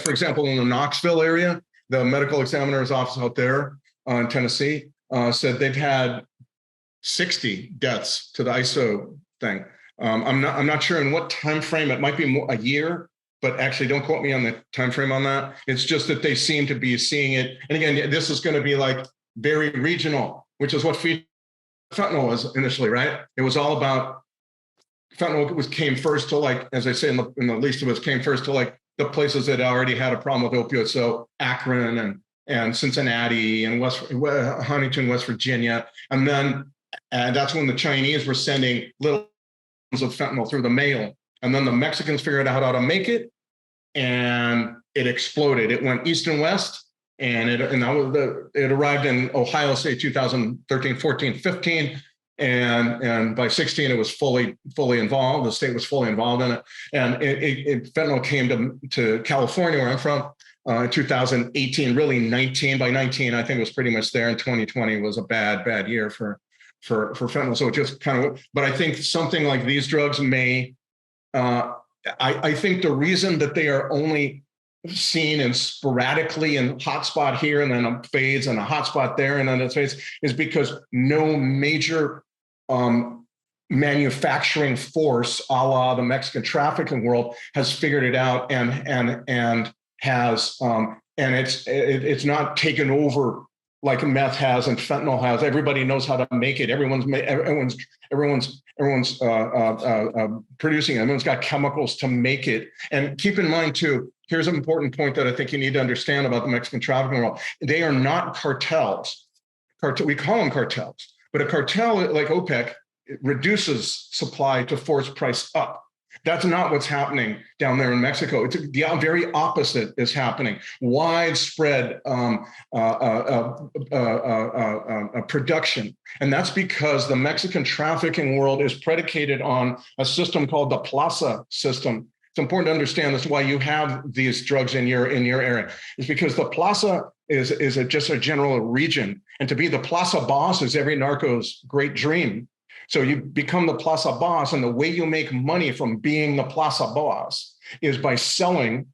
for example, in the Knoxville area, the medical examiner's office out there in Tennessee said they've had 60 deaths to the ISO thing. I'm not sure in what time frame. It might be a year, but actually don't quote me on the time frame on that. It's just that they seem to be seeing it. And again, this is going to be like very regional, which is what fentanyl was initially, right? It was all about fentanyl came first to, like, as I say in the least of us, came first to like the places that already had a problem with opioids. So Akron and Cincinnati and Huntington, West Virginia. And then that's when the Chinese were sending little of fentanyl through the mail. And then the Mexicans figured out how to make it, and it exploded. It went east and west, and it arrived in Ohio, say 2013, 14, 15. And by 16, it was fully involved. The state was fully involved in it. And fentanyl came to California, where I'm from, 2018, really 19. By 19, I think it was pretty much there. And 2020 was a bad year for fentanyl. So it just kind of, but I think something like these drugs may, I think the reason that they are only seen and sporadically in hotspot here and then it fades and a hotspot there and then it fades is because no major manufacturing force a la the Mexican trafficking world has figured it out and has, and it's not taken over like meth has and fentanyl has. Everybody knows how to make it. Everyone's producing it. Everyone's got chemicals to make it. And keep in mind too, here's an important point that I think you need to understand about the Mexican trafficking world. They are not cartels. We call them cartels, but a cartel like OPEC reduces supply to force price up. That's not what's happening down there in Mexico. It's the very opposite is happening. Widespread production. And that's because the Mexican trafficking world is predicated on a system called the Plaza system. It's important to understand that's why you have these drugs in your area. It's because the Plaza is just a general region. And to be the Plaza boss is every narco's great dream. So you become the Plaza boss, and the way you make money from being the Plaza boss is by selling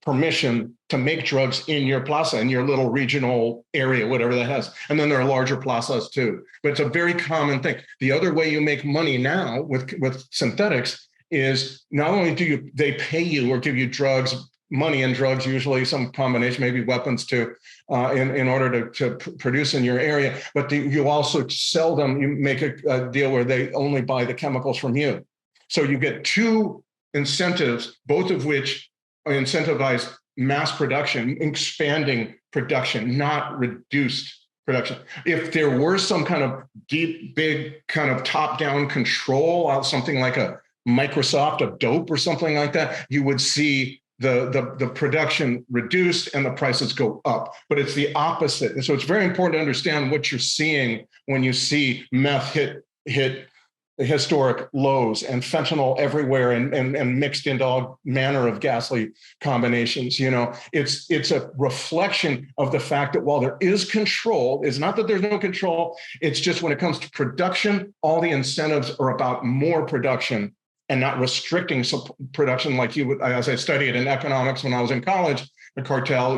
permission to make drugs in your plaza, in your little regional area, whatever that has. And then there are larger plazas too. But it's a very common thing. The other way you make money now with synthetics is not only do they pay you or give you drugs, money and drugs, usually some combination, maybe weapons too, in order to produce in your area, but you also sell them, you make a deal where they only buy the chemicals from you. So you get two incentives, both of which incentivize mass production, expanding production, not reduced production. If there were some kind of deep, big kind of top-down control, something like a Microsoft of dope or something like that, you would see the production reduced and the prices go up, but it's the opposite. And so it's very important to understand what you're seeing when you see meth hit hit historic lows, and fentanyl everywhere, and mixed into all manner of ghastly combinations. It's a reflection of the fact that while there is control, it's not that there's no control. It's just when it comes to production, all the incentives are about more production and not restricting production like you would. As I studied in economics when I was in college, the cartel,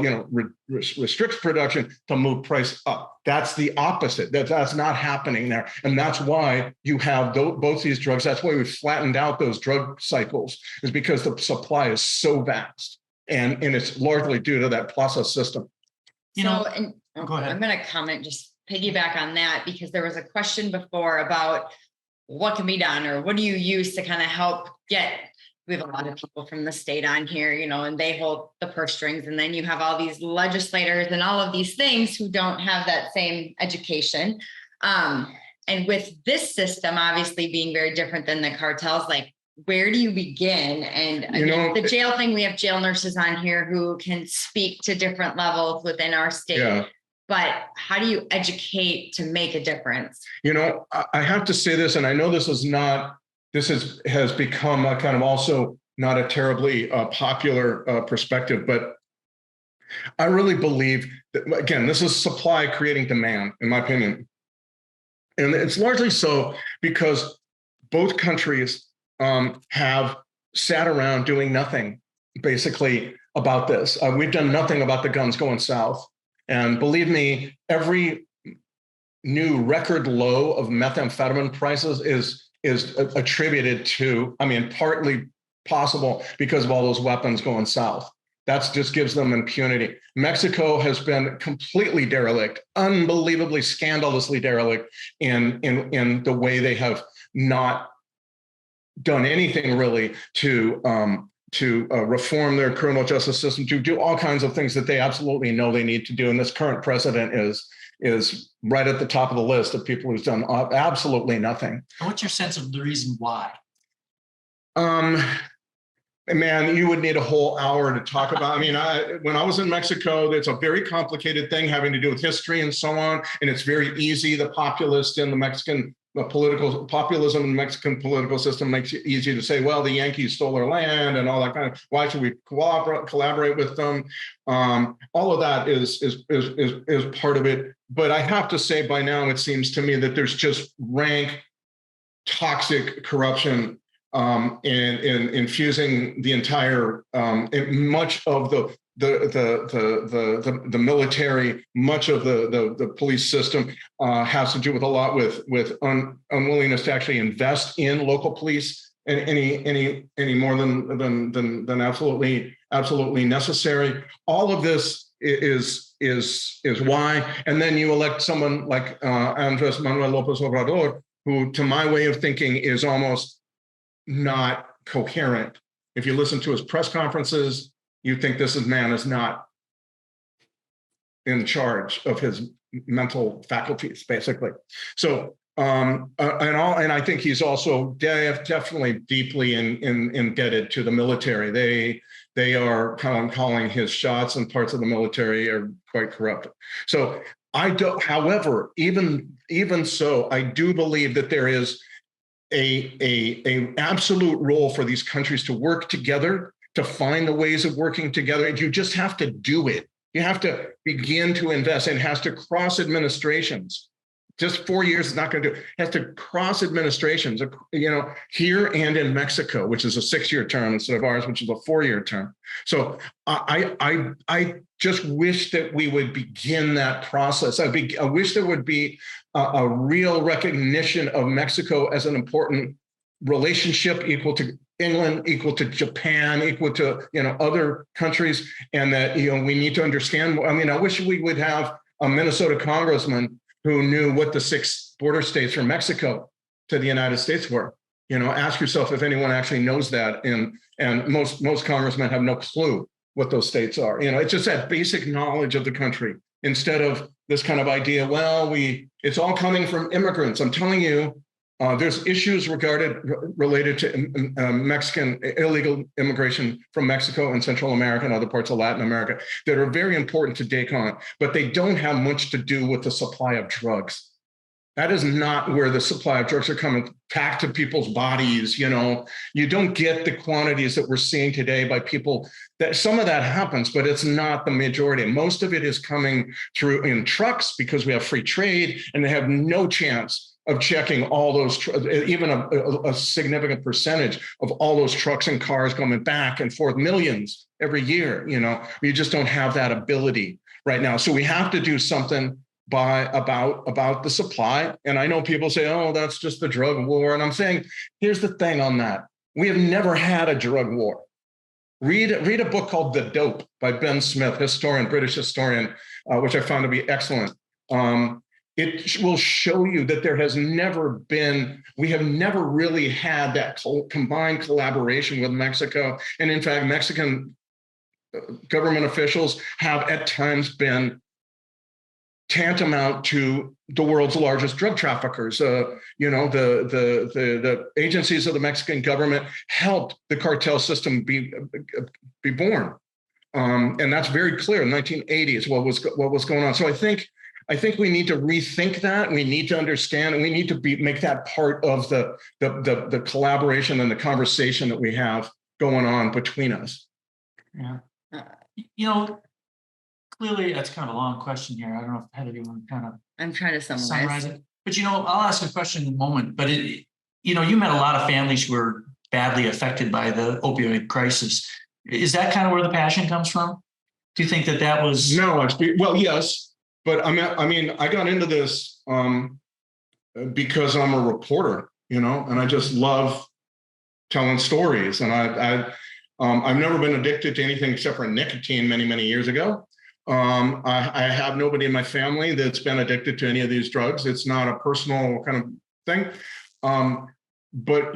restricts production to move price up. That's the opposite. That's not happening there. And that's why you have both these drugs. That's why we've flattened out those drug cycles, is because the supply is so vast. And it's largely due to that process system. Go ahead. I'm going to comment, just piggyback on that, because there was a question before about what can be done, or what do you use to kind of help get. We have a lot of people from the state on here, and they hold the purse strings. And then you have all these legislators and all of these things who don't have that same education. And with this system, obviously being very different than the cartels, like, where do you begin? And the jail thing, we have jail nurses on here who can speak to different levels within our state. Yeah. But how do you educate to make a difference? I have to say this, and I know this has become a kind of also not a terribly popular perspective, but I really believe that, again, this is supply creating demand, in my opinion. And it's largely so because both countries have sat around doing nothing, basically, about this. We've done nothing about the guns going south. And believe me, every new record low of methamphetamine prices is attributed to, partly possible because of all those weapons going south. That just gives them impunity. Mexico has been completely derelict, unbelievably, scandalously derelict in the way they have not done anything really to reform their criminal justice system, to do all kinds of things that they absolutely know they need to do. And this current president is right at the top of the list of people who's done absolutely nothing. And what's your sense of the reason why? Man, you would need a whole hour to talk about. When I was in Mexico, it's a very complicated thing having to do with history and so on. And it's very easy. The populist in the Mexican populism in the Mexican political system makes it easy to say, well, the Yankees stole our land and all that kind of, why should we collaborate with them? All of that is part of it. But I have to say, by now, it seems to me that there's just rank toxic corruption in infusing the entire much of the military, much of the police system has to do with a lot with unwillingness to actually invest in local police any more than absolutely necessary. All of this is why. And then you elect someone like Andrés Manuel López Obrador, who, to my way of thinking, is almost not coherent. If you listen to his press conferences, you think this man is not in charge of his mental faculties, basically. So, and I think he's also definitely deeply indebted to the military. They are kind of calling his shots, and parts of the military are quite corrupt. So however, even so, I do believe that there is a absolute role for these countries to work together, to find the ways of working together. You just have to do it. You have to begin to invest, and it has to cross administrations. Just 4 years is not going to do it. It has to cross administrations, here and in Mexico, which is a 6-year term instead of ours, which is a 4-year term. So I just wish that we would begin that process. I wish there would be a real recognition of Mexico as an important relationship, equal to England, equal to Japan, equal to other countries, and that we need to understand. I wish we would have a Minnesota congressman who knew what the 6 border states from Mexico to the United States were. Ask yourself if anyone actually knows that, and most congressmen have no clue what those states are. It's just that basic knowledge of the country, instead of this kind of idea, it's all coming from immigrants. I'm telling you, there's issues related to Mexican illegal immigration from Mexico and Central America and other parts of Latin America that are very important to DACON, but they don't have much to do with the supply of drugs. That is not where the supply of drugs are coming back to people's bodies. You know, you don't get the quantities that we're seeing today by people. That some of that happens, but it's not the majority. Most of it is coming through in trucks because we have free trade, and they have no chance of checking all those, even a significant percentage of all those trucks and cars coming back and forth, millions every year. You know, you just don't have that ability right now. So we have to do something about the supply. And I know people say, oh, that's just the drug war. And I'm saying, here's the thing on that. We have never had a drug war. Read a book called The Dope by Ben Smith, British historian, which I found to be excellent. It will show you that we have never really had that combined collaboration with Mexico. And in fact, Mexican government officials have at times been tantamount to the world's largest drug traffickers. The agencies of the Mexican government helped the cartel system be born, and that's very clear. In the 1980s, what was going on. So I think we need to rethink that. We need to understand, and we need to make that part of the collaboration and the conversation that we have going on between us. Yeah, you know. Clearly, that's kind of a long question here. I don't know if Heather, you want to kind of I'm trying to summarize it. But, you know, I'll ask a question in a moment. But, you met a lot of families who were badly affected by the opioid crisis. Is that kind of where the passion comes from? Do you think that was? No, well, yes. But I got into this because I'm a reporter, and I just love telling stories. And I've never been addicted to anything except for nicotine many, many years ago. I have nobody in my family that's been addicted to any of these drugs. It's not a personal kind of thing. But,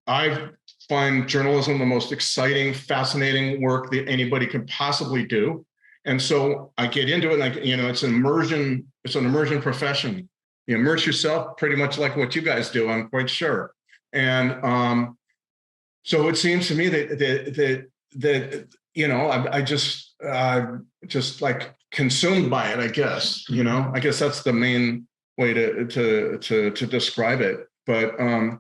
I find journalism the most exciting, fascinating work that anybody could possibly do. And so I get into it, like, it's an immersion profession. You immerse yourself pretty much like what you guys do, I'm quite sure. And so it seems to me that I just like consumed by it, I guess. I guess that's the main way to describe it. But I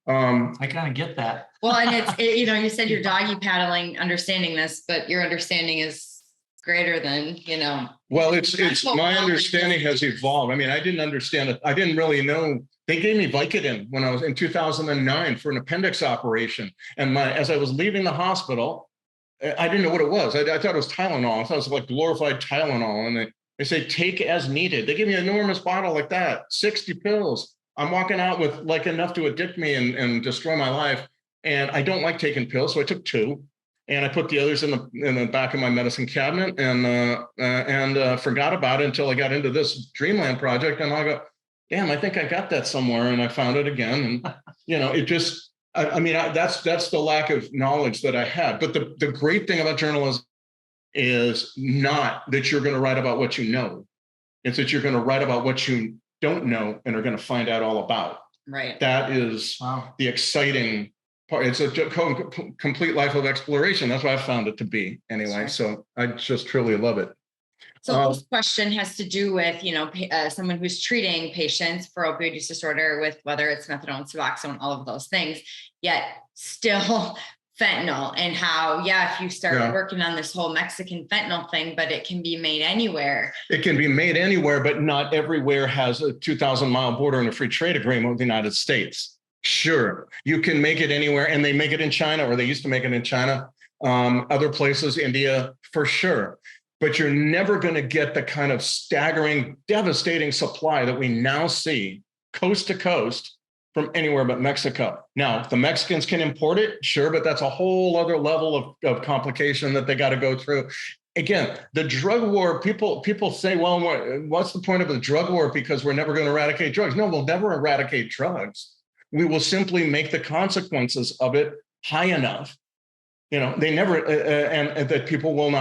kind of get that. Well, and you said you're doggy paddling, understanding this, but your understanding is greater than, Well, it's my understanding has evolved. I mean, I didn't understand it. I didn't really know. They gave me Vicodin when I was in 2009 for an appendix operation. And as I was leaving the hospital, I didn't know what it was. I thought it was Tylenol. I thought it was like glorified Tylenol. And they say, take as needed. They give me an enormous bottle like that, 60 pills. I'm walking out with like enough to addict me and destroy my life. And I don't like taking pills. So I took 2. And I put the others in the back of my medicine cabinet and forgot about it until I got into this Dreamland project. And I go, damn, I think I got that somewhere. And I found it again. And, it just, that's the lack of knowledge that I had. But the great thing about journalism is not that you're going to write about what you know. It's that you're going to write about what you don't know and are going to find out all about. Right. That is the exciting part. It's a complete life of exploration. That's what I found it to be anyway. So I just truly love it. So this question has to do with, someone who's treating patients for opioid use disorder with whether it's methadone, Suboxone, all of those things, yet still fentanyl, and how, if you start working on this whole Mexican fentanyl thing, but it can be made anywhere. It can be made anywhere, but not everywhere has a 2,000-mile border and a free trade agreement with the United States. Sure, you can make it anywhere, and they make it in China, or they used to make it in China, other places, India, for sure. But you're never going to get the kind of staggering, devastating supply that we now see coast to coast from anywhere but Mexico. Now, the Mexicans can import it, sure, but that's a whole other level of complication that they got to go through. Again, the drug war, people say, well, what's the point of the drug war? Because we're never going to eradicate drugs. No, we'll never eradicate drugs. We will simply make the consequences of it high enough. They never, and that people will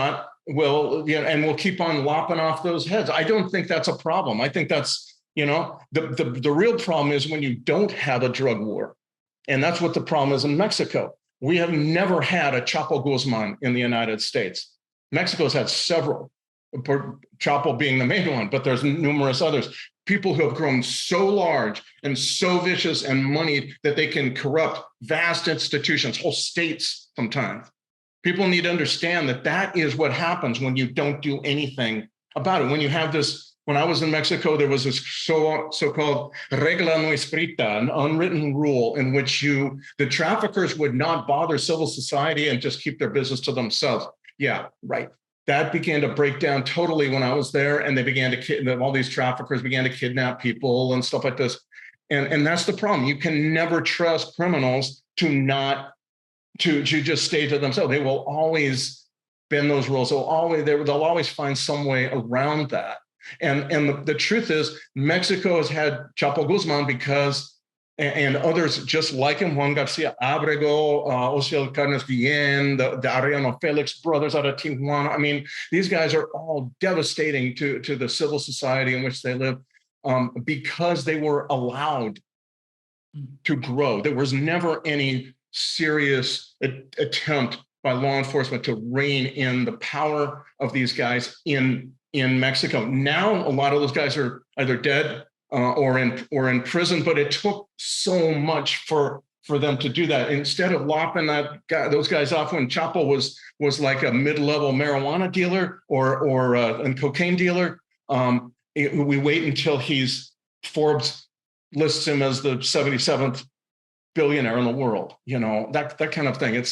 we'll keep on lopping off those heads. I don't think that's a problem. I think that's, the real problem is when you don't have a drug war. And that's what the problem is in Mexico. We have never had a Chapo Guzman in the United States. Mexico's had several, Chapo being the main one, but there's numerous others. people who have grown so large and so vicious and moneyed that they can corrupt vast institutions, whole states sometimes. People need to understand that that is what happens when you don't do anything about it. When you have this, when I was in Mexico, there was this so-called regla no escrita, an unwritten rule in which the traffickers would not bother civil society and just keep their business to themselves. Yeah, right. That began to break down totally when I was there, and they began to all these traffickers began to kidnap people and stuff like this. And that's the problem. You can never trust criminals to just stay to themselves. They will always bend those rules. They'll always find some way around that. And the truth is, Mexico has had Chapo Guzman and others just like him, Juan Garcia Abrego, Osiel Carnes Guillen, the Arellano Felix brothers out of Tijuana. I mean, these guys are all devastating to the civil society in which they live, because they were allowed to grow. There was never any serious attempt by law enforcement to rein in the power of these guys in Mexico. Now, a lot of those guys are either dead or in prison, but it took so much for them to do that. Instead of lopping those guys off when Chapo was like a mid-level marijuana dealer or a cocaine dealer, we wait until Forbes lists him as the 77th billionaire in the world. You know, that kind of thing. You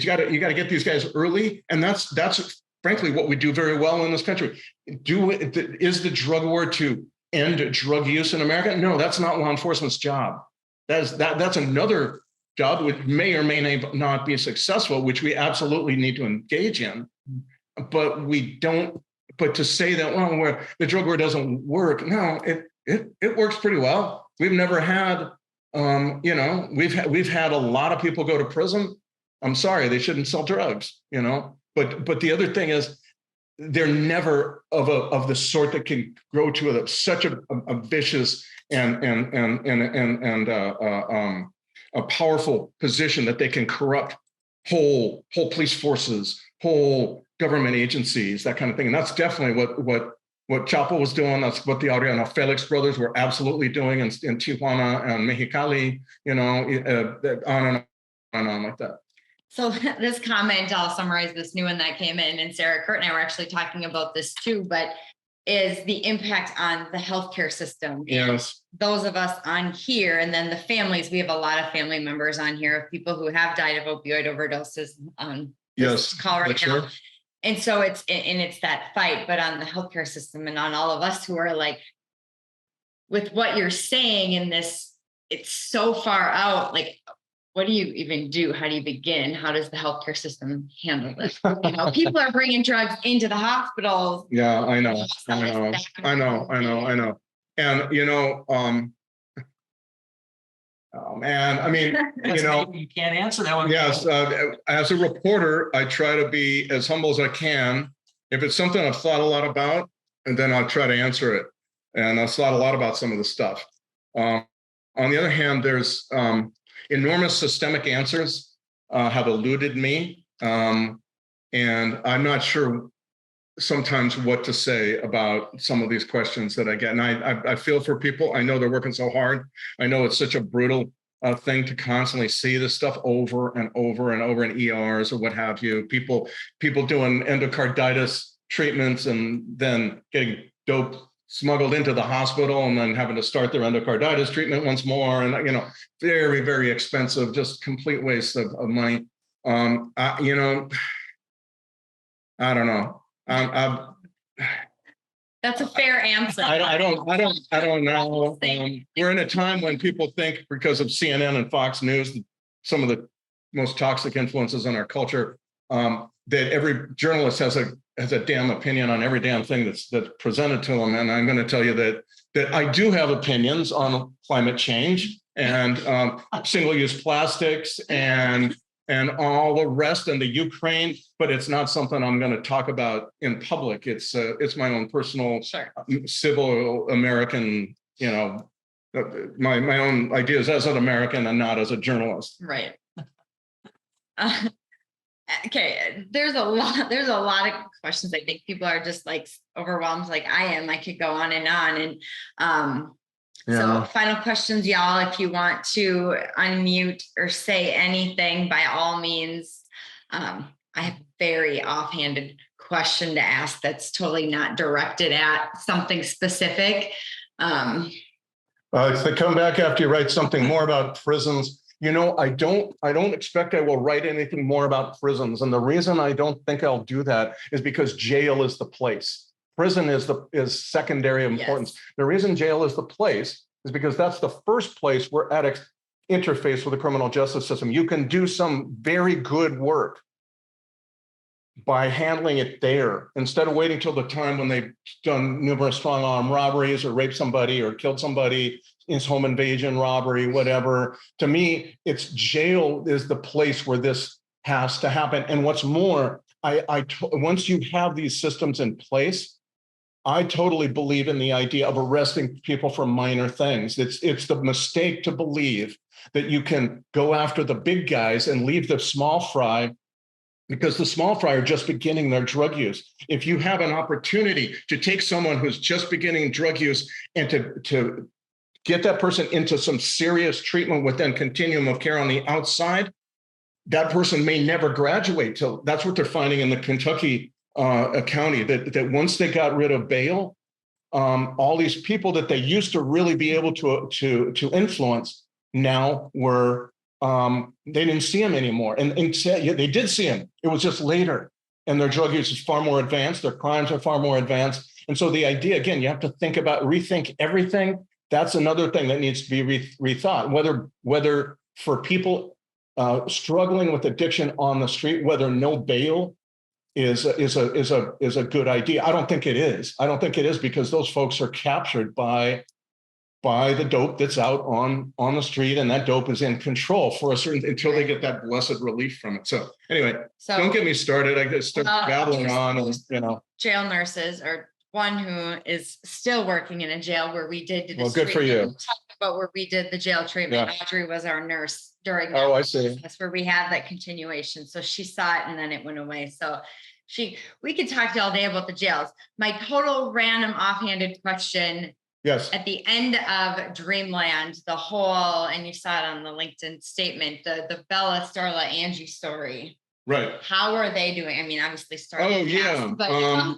got to get these guys early, and that's frankly what we do very well in this country. Is the drug war to end drug use in America? No, that's not law enforcement's job. That's another job which may or may not be successful, which we absolutely need to engage in. But we don't. But to say that where the drug war doesn't work, no, it works pretty well. We've never had, we've had a lot of people go to prison. I'm sorry, they shouldn't sell drugs, But the other thing is, they're never of the sort that can grow to such a vicious and a powerful position that they can corrupt whole police forces, whole government agencies, that kind of thing. And that's definitely what Chapo was doing. That's what the Arellano Felix brothers were absolutely doing in Tijuana and Mexicali, on and on like that. So this comment, I'll summarize this new one that came in, and Sarah, Kurt, and I were actually talking about this too, but is the impact on the healthcare system. Yes. Those of us on here, and then the families, we have a lot of family members on here of people who have died of opioid overdoses on this call right now. Sure. And so it's that fight, but on the healthcare system and on all of us who are like, with what you're saying in this, it's so far out, like, what do you even do? How do you begin? How does the healthcare system handle this? People are bringing drugs into the hospitals. Yeah, I know. And oh man, I mean, you can't answer that one. Yes, as a reporter, I try to be as humble as I can. If it's something I've thought a lot about, and then I'll try to answer it. And I've thought a lot about some of the stuff. On the other hand, there's enormous systemic answers have eluded me. And I'm not sure sometimes what to say about some of these questions that I get. And I feel for people. I know they're working so hard. I know it's such a brutal thing to constantly see this stuff over and over and over in ERs or what have you. People doing endocarditis treatments and then getting dope smuggled into the hospital and then having to start their endocarditis treatment once more. And, very, very expensive, just complete waste of money. I don't know. That's a fair answer. I don't know. We're in a time when people think because of CNN and Fox News, some of the most toxic influences in our culture, that every journalist has a damn opinion on every damn thing that's presented to them. And I'm going to tell you that I do have opinions on climate change and single-use plastics and all the rest and the Ukraine, but it's not something I'm going to talk about in public. It's my own personal civil American, my own ideas as an American and not as a journalist. Right. Okay, there's a lot of questions. I think people are just like overwhelmed like I am. I could go on. And so final questions, y'all, if you want to unmute or say anything, by all means. I have a very offhanded question to ask that's totally not directed at something specific. If they come back after you write something more about prisons, you know, I don't expect I will write anything more about prisons. And the reason I don't think I'll do that is because jail is the place. Prison is secondary importance. Yes. The reason jail is the place is because that's the first place where addicts interface with the criminal justice system. You can do some very good work by handling it there instead of waiting till the time when they've done numerous strong arm robberies or raped somebody or killed somebody, is home invasion, robbery, whatever. To me, it's jail is the place where this has to happen. And what's more, once you have these systems in place, I totally believe in the idea of arresting people for minor things. It's the mistake to believe that you can go after the big guys and leave the small fry, because the small fry are just beginning their drug use. If you have an opportunity to take someone who's just beginning drug use and to get that person into some serious treatment within continuum of care on the outside, that person may never graduate till. That's what they're finding in the Kentucky county, that once they got rid of bail, all these people that they used to really be able to influence now were they didn't see him anymore. And they did see him. It was just later. And their drug use is far more advanced. Their crimes are far more advanced. And so the idea, again, you have to rethink everything. That's another thing that needs to be rethought. Whether for people struggling with addiction on the street, whether no bail is a good idea. I don't think it is. I don't think it is, because those folks are captured by the dope that's out on the street, and that dope is in control for a certain, until they get that blessed relief from it. So anyway, don't get me started. I just start babbling on, and jail nurses, or one who is still working in a jail where we did this. Well, good for you. About where we did the jail treatment. Yeah. Audrey was our nurse during that. Oh, I see. That's where we had that continuation. So she saw it and then it went away. So we could talk to you all day about the jails. My total random offhanded question. Yes. At the end of Dreamland, the whole, and you saw it on the LinkedIn statement, the Bella, Starla, Angie story. Right. How are they doing? I mean, obviously Starla. Oh, yeah. But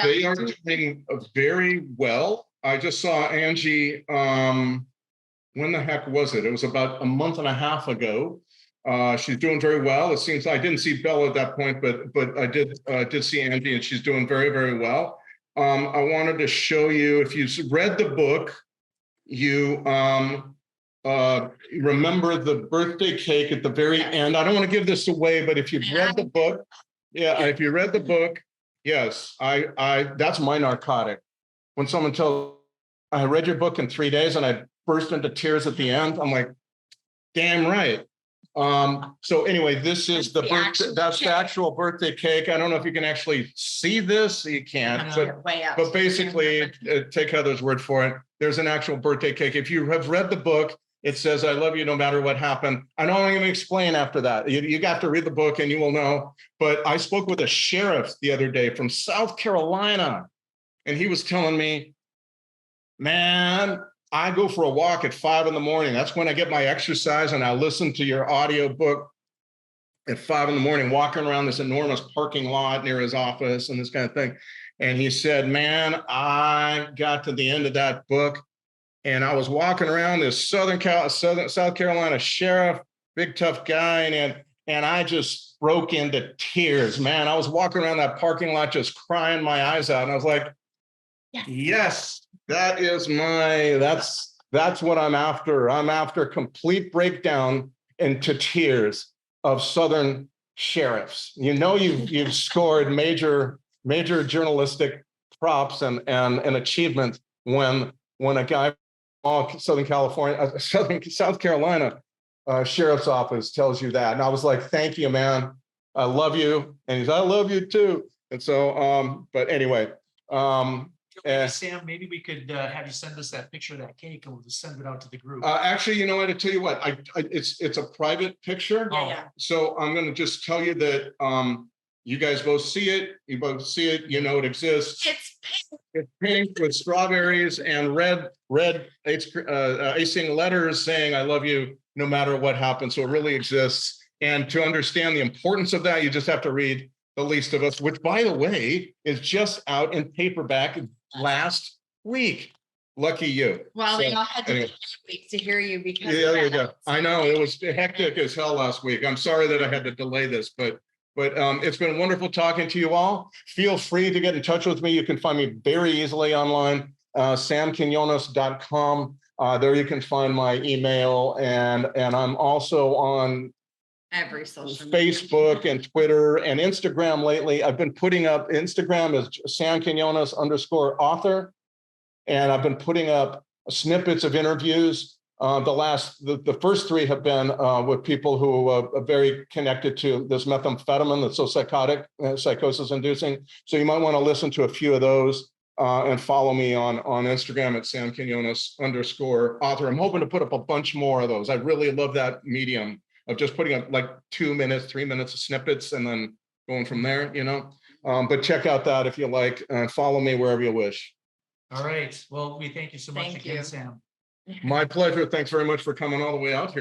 they are doing very well. I just saw Angie, when the heck was it? It was about a month and a half ago. She's doing very well. It seems I didn't see Bella at that point, but I did see Angie, and she's doing very, very well. I wanted to show you, if you've read the book, you remember the birthday cake at the very end. I don't want to give this away, but if you've read the book, if you read the book, yes, I that's my narcotic. When someone tells, I read your book in 3 days and I burst into tears at the end, I'm like, damn right. So anyway, this is the actual birthday cake. I don't know if you can actually see this. You can't, but basically, take Heather's word for it. There's an actual birthday cake. If you have read the book, it says, I love you no matter what happened. I don't even explain after that. You got to read the book and you will know. But I spoke with a sheriff the other day from South Carolina, and he was telling me, man, I go for a walk at 5 a.m. That's when I get my exercise, and I listen to your audio book at 5 a.m, walking around this enormous parking lot near his office and this kind of thing. And he said, man, I got to the end of that book and I was walking around this South Carolina sheriff, big tough guy, and I just broke into tears, man. I was walking around that parking lot just crying my eyes out. And I was like, yes. That is that's what I'm after. I'm after complete breakdown into tears of Southern sheriffs. You know, you've scored major journalistic props and achievement when a guy from South Carolina sheriff's office tells you that. And I was like, thank you, man. I love you. And he's, I love you too. And so, but anyway, Sam, maybe we could have you send us that picture of that cake and we'll just send it out to the group. Actually, you know what? I tell you what, it's a private picture. Yeah. So I'm going to just tell you that you guys both see it. You both see it. You know it exists. It's pink. It's pink with strawberries and red icing letters saying "I love you" no matter what happens. So it really exists. And to understand the importance of that, you just have to read The Least of Us, which, by the way, is just out in paperback last week. Lucky you. Well, they So, all had to anyway. wait 2 weeks to hear you because Yeah, of there you that. go. I know it was hectic as hell last week. I'm sorry that I had to delay this, but it's been wonderful talking to you all. Feel free to get in touch with me. You can find me very easily online, samquinones.com. There you can find my email, and I'm also on Every social media. Facebook and Twitter and Instagram lately. I've been putting up, Instagram is samquinones_author. And I've been putting up snippets of interviews. The first 3 have been with people who are very connected to this methamphetamine that's so psychotic, psychosis inducing. So you might want to listen to a few of those and follow me on Instagram at samquinones_author. I'm hoping to put up a bunch more of those. I really love that medium of just putting up like 2 minutes, 3 minutes of snippets and then going from there, you know. But check out that if you like, and follow me wherever you wish. All right. Well, we thank you so much Thank again, you. Sam. My pleasure. Thanks very much for coming all the way out here.